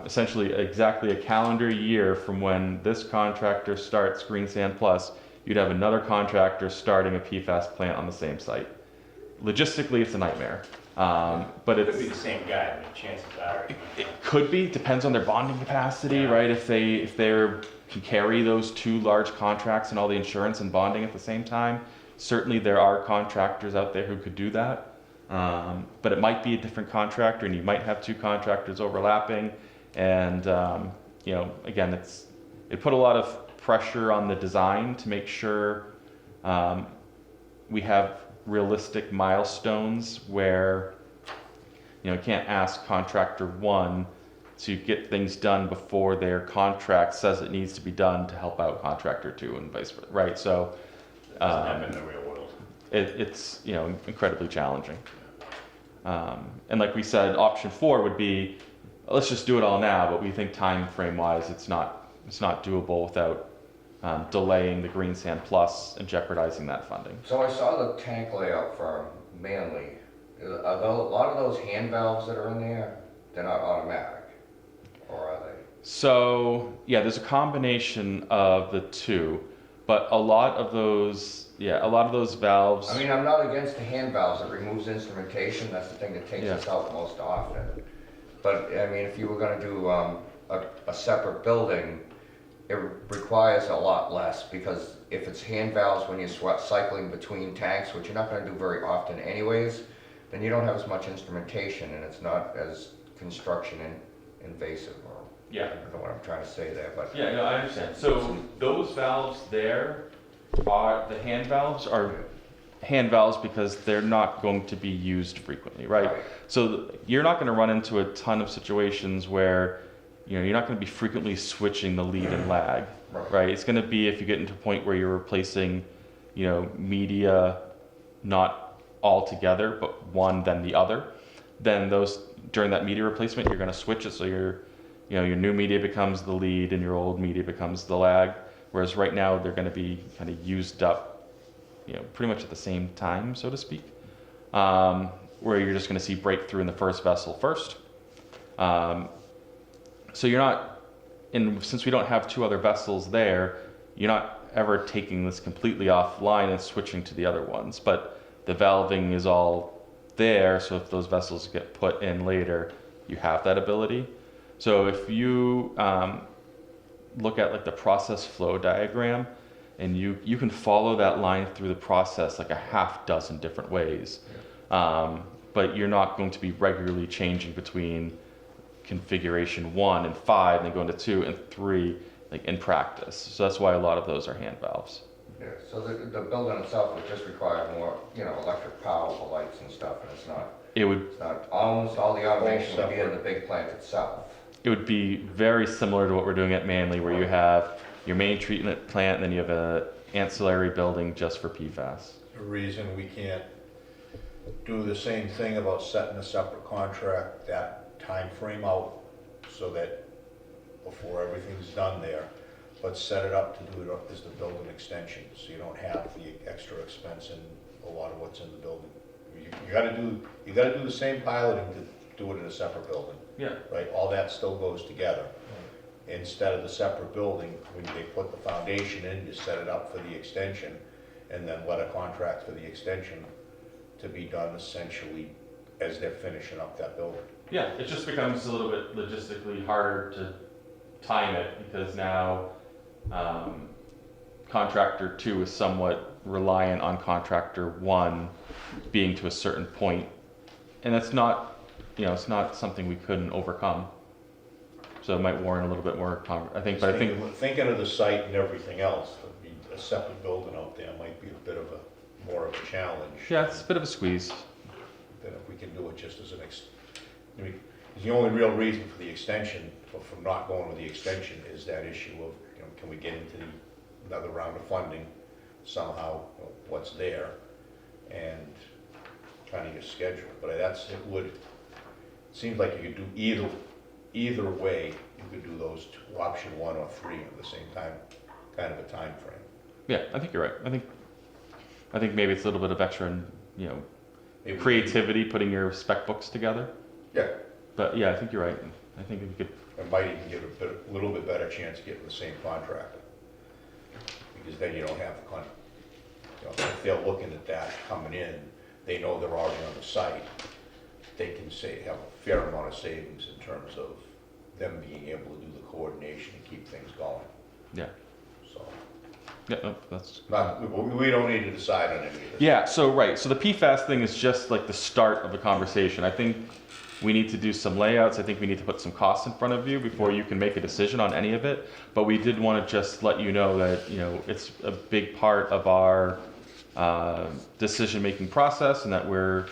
essentially exactly a calendar year from when this contractor starts Green Sand Plus, you'd have another contractor starting a PFAS plant on the same site. Logistically, it's a nightmare. But It it's, could be the same guy, but chances are. it could be, depends on their bonding capacity, Yeah. right? If they can carry those 2 large contracts and all the insurance and bonding at the same time, certainly there are contractors out there who could do that. But it might be a different contractor, and you might have 2 contractors overlapping. And again, it put a lot of pressure on the design to make sure we have realistic milestones where you can't ask contractor 1 to get things done before their contract says it needs to be done to help out contractor 2 and vice versa, right? So Doesn't happen in the real world. it's incredibly challenging. And like we said, option 4 would be, let's just do it all now, but we think time frame wise it's not doable without delaying the Green Sand Plus and jeopardizing that funding. So I saw the tank layout for Manly. A lot of those hand valves that are in there, they're not automatic, or are they? So yeah, there's a combination of the 2, but a lot of those valves. I mean, I'm not against the hand valves. It removes instrumentation. That's the thing that takes Yeah. us out most often. But I mean, if you were going to do a separate building, it requires a lot less, because if it's hand valves when you're cycling between tanks, which you're not going to do very often anyways, then you don't have as much instrumentation, and it's not as construction invasive, or Yeah. I don't know what I'm trying to say there, but Yeah, no, I understand. So those valves there are hand valves because they're not going to be used frequently, right? So you're not going to run into a ton of situations where you're not going to be frequently switching the lead and lag, right? It's going to be if you get into a point where you're replacing, media not all together, but one then the other. Then during that media replacement, you're going to switch it so your new media becomes the lead and your old media becomes the lag. Whereas right now they're going to be kind of used up, pretty much at the same time, so to speak. Where you're just going to see breakthrough in the first vessel first. So you're not, and since we don't have 2 other vessels there, you're not ever taking this completely offline and switching to the other ones. But the valving is all there, so if those vessels get put in later, you have that ability. So if you look at like the process flow diagram, and you can follow that line through the process like a half dozen different ways. But you're not going to be regularly changing between configuration 1 and 5, and then going to 2 and 3, like in practice. So that's why a lot of those are hand valves. yeah. So the building itself would just require more, electric power for lights and stuff, and it's not almost all the automation would be in the big plant itself. It would be very similar to what we're doing at Manly, where you have your main treatment plant, and then you have an ancillary building just for PFAS. The reason we can't do the same thing about setting a separate contract, that time frame out, so that before everything's done there, let's set it up to do it up as the building extension, so you don't have the extra expense in a lot of what's in the building. You gotta do the same piloting to do it in a separate building, Yeah. right? All that still goes together. Instead of the separate building, when they put the foundation in, you set it up for the extension, and then let a contract for the extension to be done essentially as they're finishing up that building. Yeah, it just becomes a little bit logistically harder to time it because now contractor 2 is somewhat reliant on contractor 1 being to a certain point, and that's not, it's not something we couldn't overcome. So it might warrant a little bit more, I think. But I think Thinking of the site and everything else, a separate building out there might be a bit of more of a challenge. yeah, it's a bit of a squeeze. Than if we can do it just as the only real reason for the extension, or from not going with the extension, is that issue of, can we get into another round of funding somehow, what's there, and trying to get scheduled. But it seems like you could do either way, you could do those two, option 1 or 3 at the same time, kind of a time frame. Yeah, I think you're right. I think maybe it's a little bit of extra, Maybe creativity putting your spec books together. Yeah, But yeah, I think you're right. I think we could. it might even give a little bit better chance of getting the same contractor. Because then you don't have if they're looking at that coming in, they know they're already on the site, they can have a fair amount of savings in terms of them being able to do the coordination and keep things going, Yeah. so. Yeah, no, that's. We don't need to decide on any of this. Yeah. So right. So the PFAS thing is just like the start of the conversation. I think we need to do some layouts. I think we need to put some costs in front of you before you can make a decision on any of it. But we did want to just let you know that it's a big part of our decision-making process, and that we're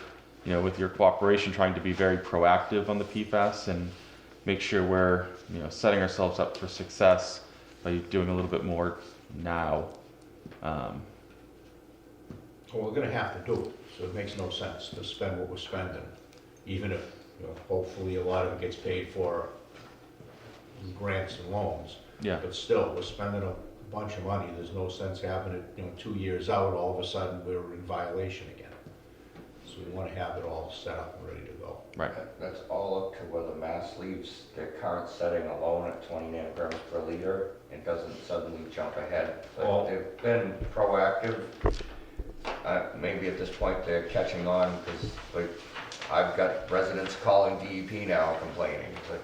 with your cooperation trying to be very proactive on the PFAS and make sure we're setting ourselves up for success by doing a little bit more now. Well, we're gonna have to do it, so it makes no sense to spend what we're spending, even if, hopefully a lot of it gets paid for in grants and loans. Yeah. But still, we're spending a bunch of money, there's no sense having it, 2 years out, all of a sudden we're in violation again. So we wanna have it all set up and ready to go. Right. That's all up to whether Mass leaves their current setting alone at 20 nanograms per liter and doesn't suddenly jump ahead. Well- But they've been proactive. Maybe at this point they're catching on because I've got residents calling DEP now complaining. It's like,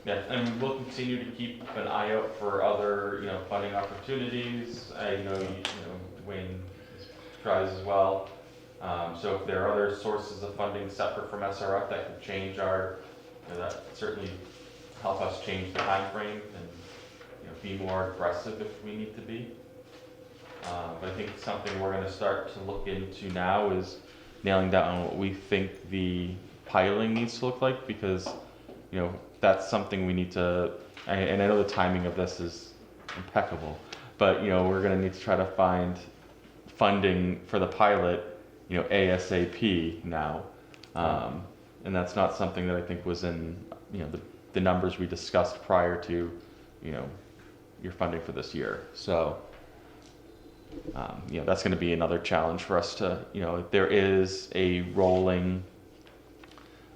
Yeah, and we'll continue to keep an eye out for other, funding opportunities. I know, Wayne tries as well. So if there are other sources of funding separate from SRF that could change that certainly help us change the timeframe and, be more aggressive if we need to be. But I think something we're going to start to look into now is nailing down what we think the piling needs to look like, because, that's something we need to, and I know the timing of this is impeccable, but, we're going to need to try to find funding for the pilot, ASAP now. And that's not something that I think was in, the numbers we discussed prior to, your funding for this year. So, that's going to be another challenge for us to, there is a rolling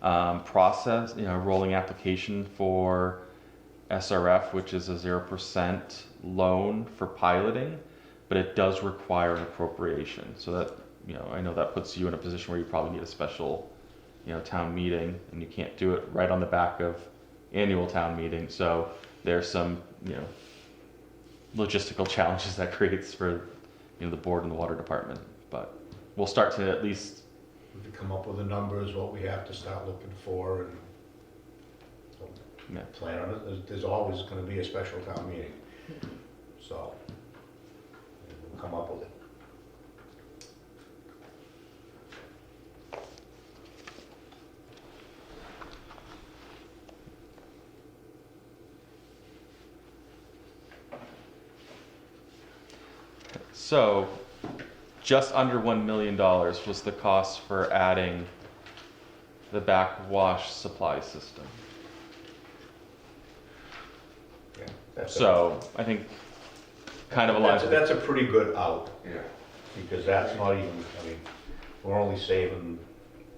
process, rolling application for SRF, which is a 0% loan for piloting, but it does require an appropriation. So that, I know that puts you in a position where you probably need a special, town meeting, and you can't do it right on the back of annual town meeting. So there's some, logistical challenges that creates for, the board and the water department. But we'll start to at least We can come up with the numbers, what we have to start looking for, and Yeah. plan on it. There's always gonna be a special town meeting, so we'll come up with it. So, just under $1 million was the cost for adding the backwash supply system. So I think kind of aligns. That's a pretty good out, Yeah. because that's not even, I mean, we're only saving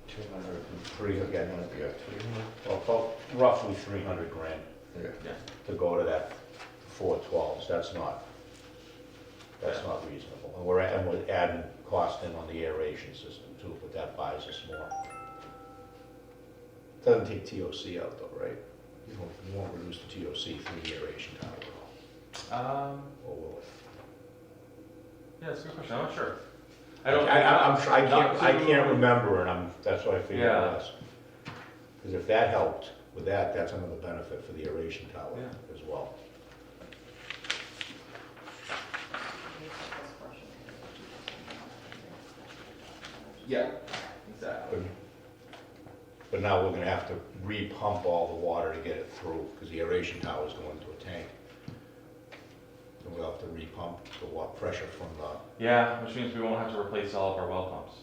200. three, again, Yeah, 300. well, about roughly 300 grand Yeah. to go to that 412s. That's not reasonable. And we're adding cost in on the aeration system too, but that buys us more. Doesn't take TOC out though, right? You won't reduce the TOC through the aeration tower at all, or will it? Yeah, that's a good question. I'm not sure. I'm sure, I not can't too- remember, and that's why I figured Yeah. I'd ask. Because if that helped with that, that's another benefit for the aeration tower Yeah. as well. Yeah, exactly. But now we're gonna have to re-pump all the water to get it through, because the aeration tower is going to a tank. And we'll have to re-pump the water pressure from the, Yeah, which means we won't have to replace all of our well pumps.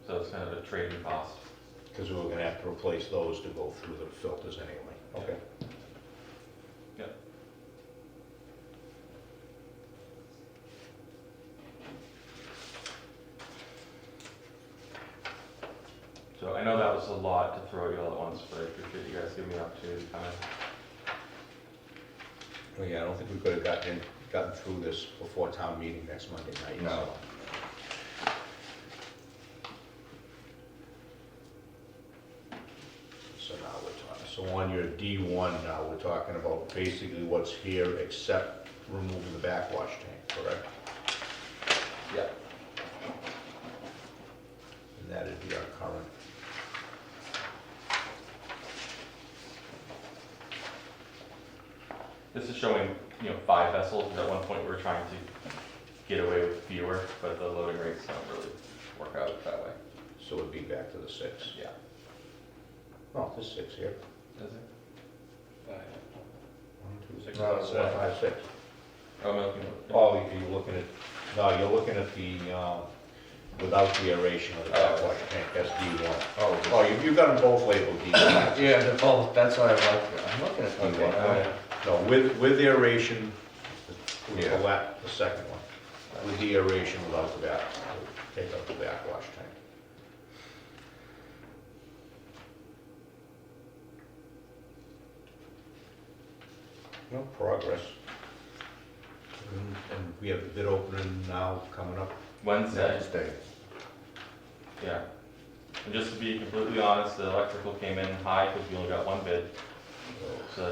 So it's kind of a trading cost. because we were gonna have to replace those to go through the filters anyway. Okay. Yep. So I know that was a lot to throw at you all at once, but I appreciate you guys giving me an opportunity to come in. Well, yeah, I don't think we could have gotten through this before town meeting next Monday night. No. So now we're talking, so on your D1 now, we're talking about basically what's here except removing the backwash tank, correct? Yeah. And that'd be our current. This is showing, 5 vessels. At one point, we were trying to get away with fewer, but the loading rates don't really work out that way. So it'd be back to the 6. Yeah. Oh, there's 6 here. Does it? 1, 2, 6, No, it's 4, 5, 6. Oh, I'm looking. Oh, you're looking at, no, you're looking at the, without the aeration of the backwash tank, that's D1. Oh, Oh, you've got them both labeled D1. yeah, they're both, that's what I like. I'm looking at Okay. D1. No, with the aeration, Yeah. the second one. With the aeration without the back, take out the backwash tank. No progress. And we have the bid opening now coming up. Wednesday. Wednesday. Yeah. And just to be completely honest, the electrical came in high because we only got one bid. So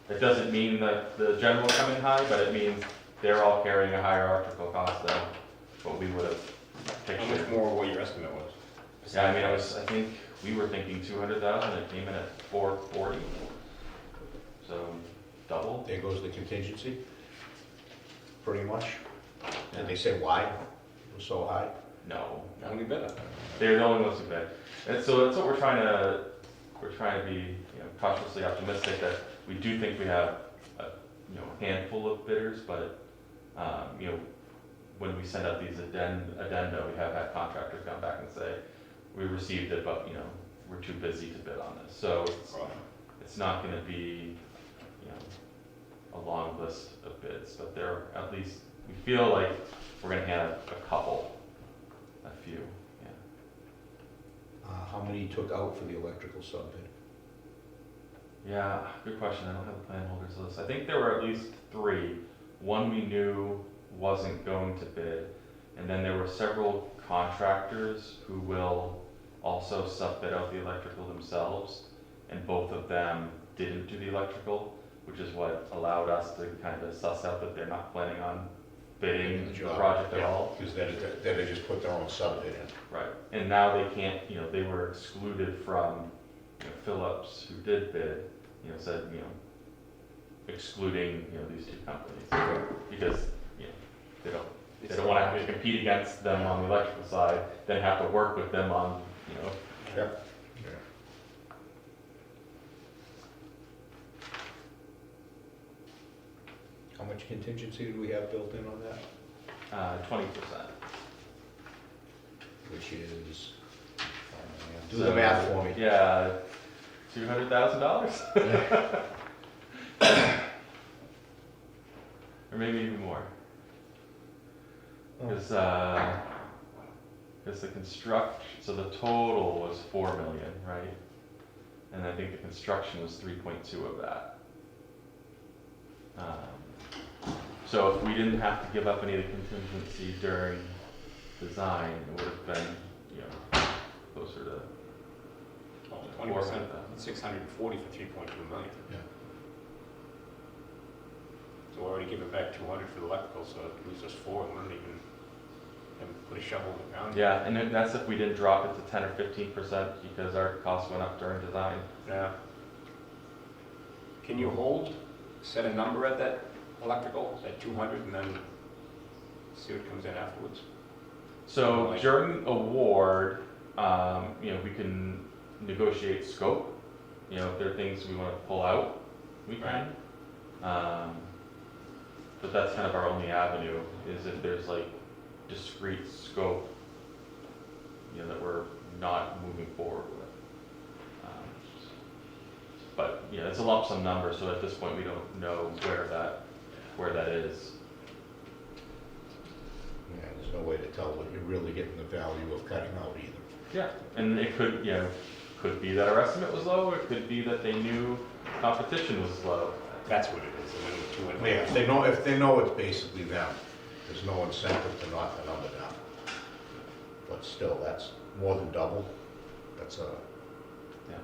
it doesn't mean that the general come in high, but it means they're all carrying a higher electrical cost than what we would have How much pictured. more what your estimate was? Yeah, I mean, I think we were thinking 200,000, it came in at 440. So double. There goes the contingency, pretty much. Did they say why it was so high? No. Only better. They're the only ones who bid. And so that's what we're trying to be, cautiously optimistic that we do think we have a, handful of bidders, but, when we send out these addenda, we have had contractors come back and say, we received it, but, we're too busy to bid on this. So it's not gonna be, a long list of bids, but there, at least, we feel like we're gonna have a couple, a few, yeah. How many took out for the electrical sub bid? Yeah, good question. I don't have the plan holders list. I think there were at least 3. One we knew wasn't going to bid, and then there were several contractors who will also sub-bid out the electrical themselves, and both of them didn't do the electrical, which is what allowed us to kind of suss out that they're not planning on bidding the project at all. Because they just put their own sub bid in. Right, and now they can't, they were excluded from, Phillips, who did bid, said, excluding, these 2 companies. Because, they don't want to have to compete against them on the electrical side, then have to work with them on, Yep. How much contingency do we have built in on that? 20%. Which is, do the math for me. Yeah, $200,000? Or maybe even more. Because the construction, so the total was 4 million, right? And I think the construction was 3.2 of that. So if we didn't have to give up any of the contingency during design, it would have been, you know, closer to 20%, 640 for 3.2 million. Yeah. So we're already giving back 200 for the electrical, so it leaves us 4, and we don't even put a shovel in the ground. Yeah, and then that's if we didn't drop it to 10 or 15% because our costs went up during design. Yeah. Can you set a number at that electrical, at 200, and then see what comes in afterwards? So Like- during award, you know, we can negotiate scope. You know, if there are things we want to pull out, we can. But that's kind of our only avenue, is if there's like discrete scope, you know, that we're not moving forward with. But, you know, it's a lump sum number, so at this point we don't know where that is. Yeah, there's no way to tell what you're really getting the value of cutting out either. Yeah, and it could, you know, could be that our estimate was low, or it could be that they knew competition was low. That's what it is, and then the 200. Yeah, if they know it's basically them, there's no incentive to knock the number down. But still, that's more than double. That's a, Yeah.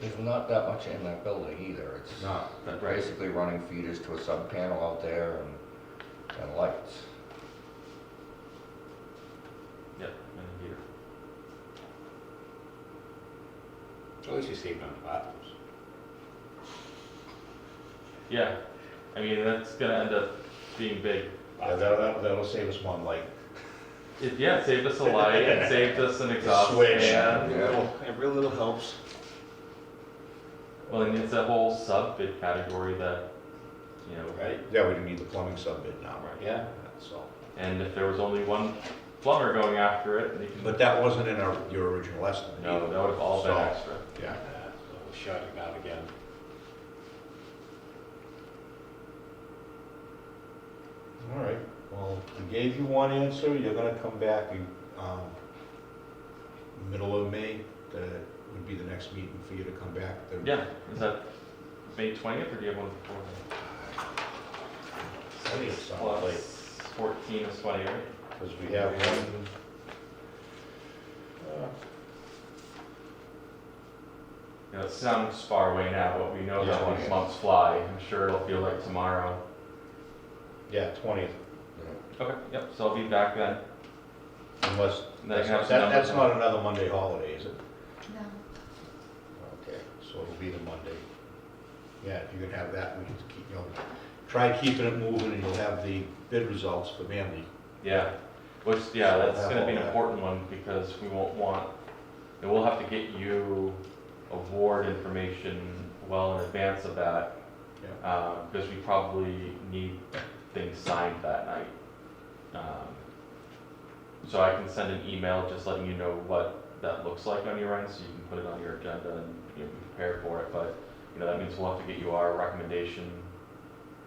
There's not that much in that building either. It's no, That right. basically running feeders to a sub panel out there and lights. Yep, and here. So at least you saved on the bathrooms. Yeah, I mean, that's gonna end up being big. yeah, that'll save us one light. It saved us a light, it saved us an exhaust Switch. fan. Every little helps. Well, and it's a whole sub-bid category that, you know, Right? Yeah, we need the plumbing sub bid now, right? Yeah. So, and if there was only one plumber going after it, they can. but that wasn't in your original estimate. No, either. that would have all been So, extra. Yeah. So we'll shut it down again. All right, well, we gave you one answer, you're gonna come back in, middle of May, that would be the next meeting for you to come back. Yeah, is that May 20th, or do you have one before I think it that? sounds like, 14 is 20, right? because we have one, You know, it sounds far away now, but we know Yeah, how these 20th. months fly. I'm sure it'll feel like tomorrow. yeah, 20th, Okay, yep, so I'll be back then. unless, And then I that's can have not, some numbers that's on not it. another Monday holiday, is it? No. Okay, so it'll be the Monday. Yeah, if you can have that, we can keep, try keeping it moving, and you'll have the bid results for Manley. Yeah, which, yeah, So that's have gonna be an all that. important one, because we won't want, and we'll have to get you award information well in advance of that, because we probably need things signed that night. So I can send an email just letting you know what that looks like on your end, so you can put it on your agenda and, you know, be prepared for it, but, you know, that means we'll have to get you our recommendation,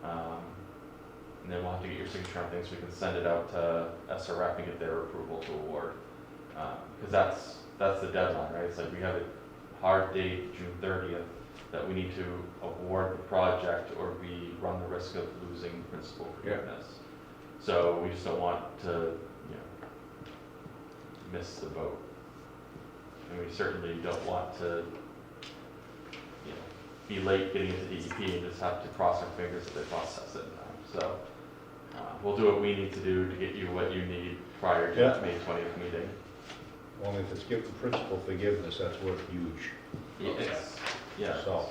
and then we'll have to get your signature on things, so we can send it out to SRF and get their approval to award. Because that's the deadline, right? It's like we have a hard date, June 30th, that we need to award the project, or we run the risk of losing principal forgiveness. So we just don't want to, you know, miss the boat. And we certainly don't want to, you know, be late getting into DEP and just have to cross our fingers that they process it in time. So we'll do what we need to do to get you what you need prior to Yeah. the May 20th meeting. Well, if it's given principal forgiveness, that's worth huge, Yeah, so.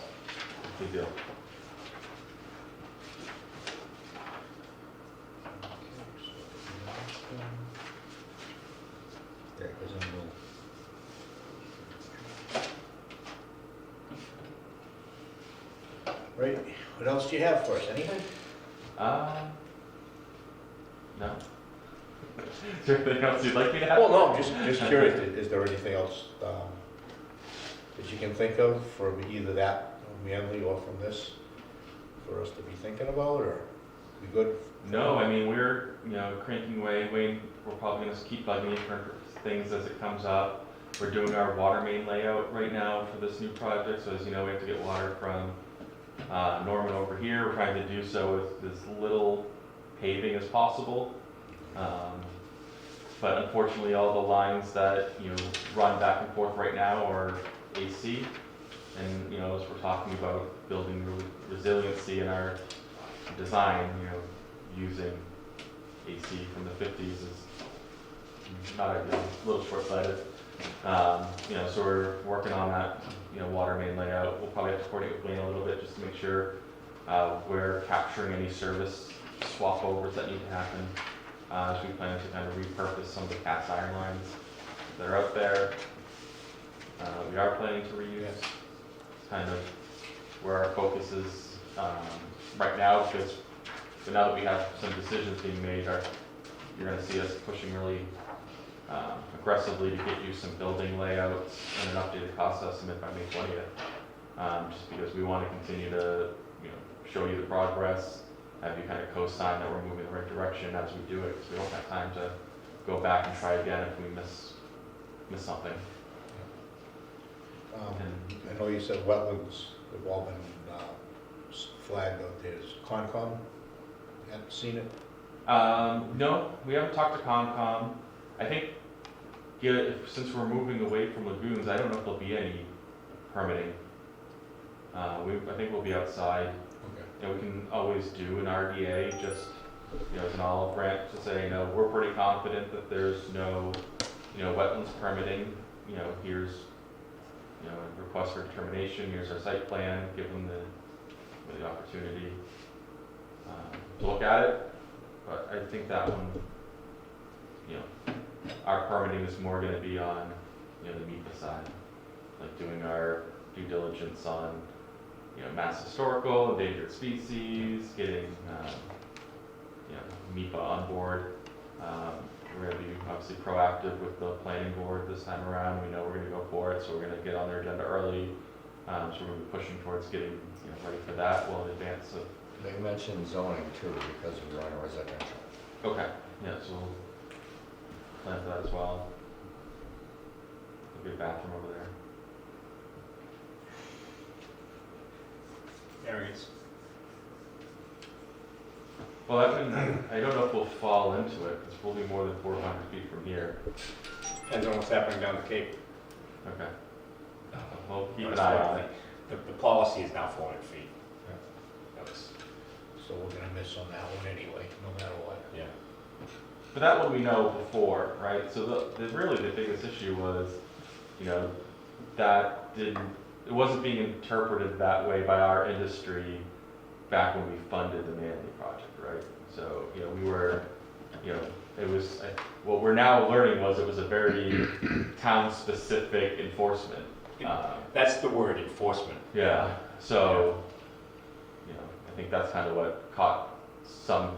big deal. Yeah, 'cause then we'll. Right, what else do you have for us, anything? No. Is there anything else you'd like me to have? Well, no, just curious, is there anything else, that you can think of for either that, Manly, or from this, for us to be thinking about, or we good? No, I mean, we're, cranking away, Wayne, we're probably gonna keep bugging you for things as it comes up. We're doing our water main layout right now for this new project, so as you know, we have to get water from Norman over here. We're trying to do so with as little paving as possible. But unfortunately, all the lines that, run back and forth right now are AC. And, as we're talking about building resiliency in our design, using AC from the 50s is not ideal, a little short-sighted. So we're working on that, water main layout. We'll probably have to coordinate with Wayne a little bit just to make sure we're capturing any service swap overs that need to happen. As we plan to kind of repurpose some of the cast iron lines that are out there. We are planning to reuse. It's kind of where our focus is right now, because now that we have some decisions being made, you're going to see us pushing really aggressively to get you some building layouts and an updated cost estimate by May 20th. Just because we want to continue to show you the progress, have you kind of co-sign that we're moving in the right direction as we do it, because we don't have time to go back and try again if we miss something. I know you said wetlands have all been flagged out there. Is Concom, you haven't seen it? No, we haven't talked to Concom. I think, since we're moving away from lagoons, I don't know if there'll be any permitting. I think we'll be outside. Okay. We can always do an RDA, just, as an olive branch to say, we're pretty confident that there's no, wetlands permitting. Here's, a request for determination, here's our site plan, give them the opportunity to look at it. But I think that one, our permitting is more going to be on, the MIPA side, like doing our due diligence on, mass historical, endangered species, getting, MIPA on board. We're going to be obviously proactive with the planning board this time around. We know we're going to go for it, so we're going to get on their agenda early. So we're going to be pushing towards getting ready for that well in advance of. They mentioned zoning too, because we're on residential. Okay, yeah, so we'll plan for that as well. There'll be a bathroom over there. Areas. Well, I don't know if we'll fall into it, because we'll be more than 400 feet from here. Depends on what's happening down the Cape. Okay. We'll keep an That's eye why on it. The policy is now 400 feet. That's, So we're gonna miss on that one anyway, no matter what. yeah. But that one we know before, right? So really the biggest issue was, that it wasn't being interpreted that way by our industry back when we funded the Manly project, right? So, we were, it was, what we're now learning was it was a very town-specific enforcement. That's the word, enforcement. Yeah, so, I think that's kind of what caught some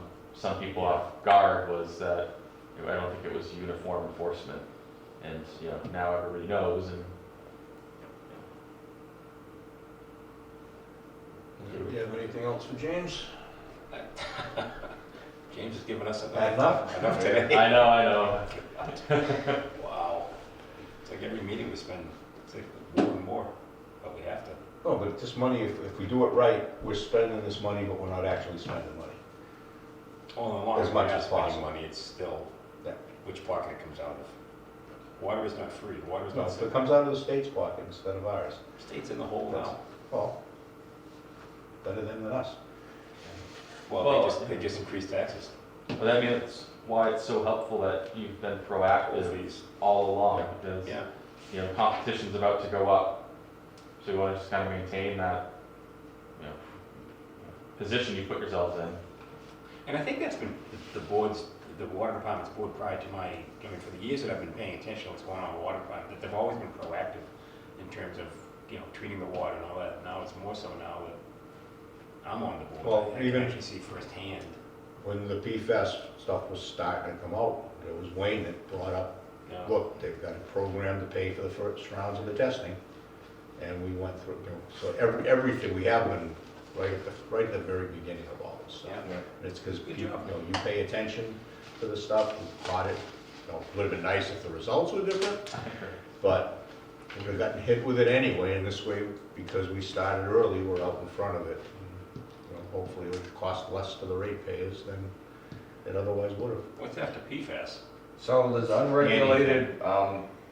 people off guard, was that, I don't think it was uniform enforcement. And, now everybody knows, and Do you have anything else for James? James has given us Enough today. I know. Wow. It's like every meeting we spend, it's like more and more, but we have to. No, but this money, if we do it right, we're spending this money, but we're not actually spending money. Well, in the long As run, much we're as not spending possible. money, it's still Yeah. which pocket it comes out of. Water is not free, water is No, not, if it comes out of the state's pocket instead of ours, state's in the hole now. well, better them than us. Well, They just increased taxes. But I mean, it's why it's so helpful that you've been proactive Fees. all along, because, Yeah. competition's about to go up. So you want to just kind of maintain that, position you put yourselves in. And I think that's been the board's, the water department's board prior to for the years that I've been paying attention to what's going on with the water department, that they've always been proactive in terms of, treating the water and all that. Now it's more so now that I'm on the board. Well, I can even- actually see firsthand. When the PFAS stuff was starting to come out, it was Wayne that brought up, you know. look, they've got a program to pay for the first rounds of the testing. and we went through, so everything, we have been right at the very beginning of all this stuff. Yeah. And it's because, Good you job. pay attention to the stuff, we caught it, it would have been nice if the results were different, but we would have gotten hit with it anyway, and this way, because we started early, we're out in front of it. And, hopefully it would cost less to the ratepayers than it otherwise would have. What's after PFAS? So there's unregulated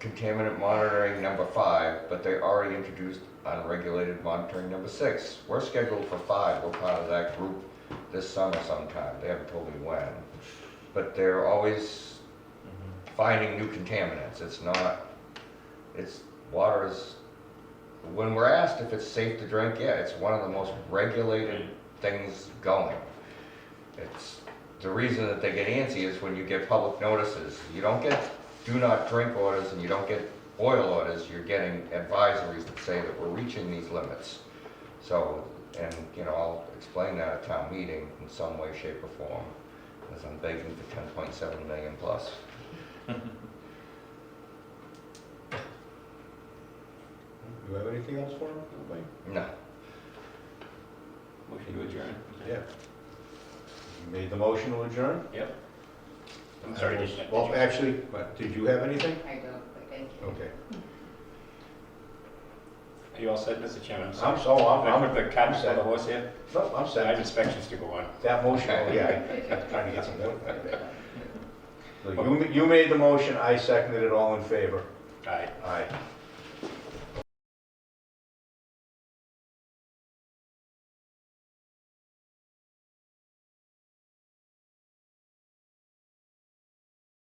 contaminant monitoring number 5, but they already introduced unregulated monitoring number 6. We're scheduled for 5. We're part of that group this summer sometime. They haven't told me when. But they're always finding new contaminants. Water is, when we're asked if it's safe to drink, yeah, it's one of the most regulated things going. It's the reason that they get antsy is when you get public notices. You don't get do not drink orders and you don't get boil orders, you're getting advisories that say that we're reaching these limits. So, and I'll explain that at town meeting in some way, shape, or form, as I'm begging for 10.7 million plus. You have anything else for him? Nobody? No. Motion to adjourn. Yeah. You made the motion to adjourn? Yep. I'm sorry, did you- Well, actually, did you have anything? I don't, but thank you. Okay. Are you all set, Mr. Chairman? I'm sorry. so, I I'm, put the cart before the horse here. no, I'm I have set. inspections to go on. That motion, oh, yeah, I'm trying to get some more. So you made the motion, I seconded it, all in favor? Aye. Aye.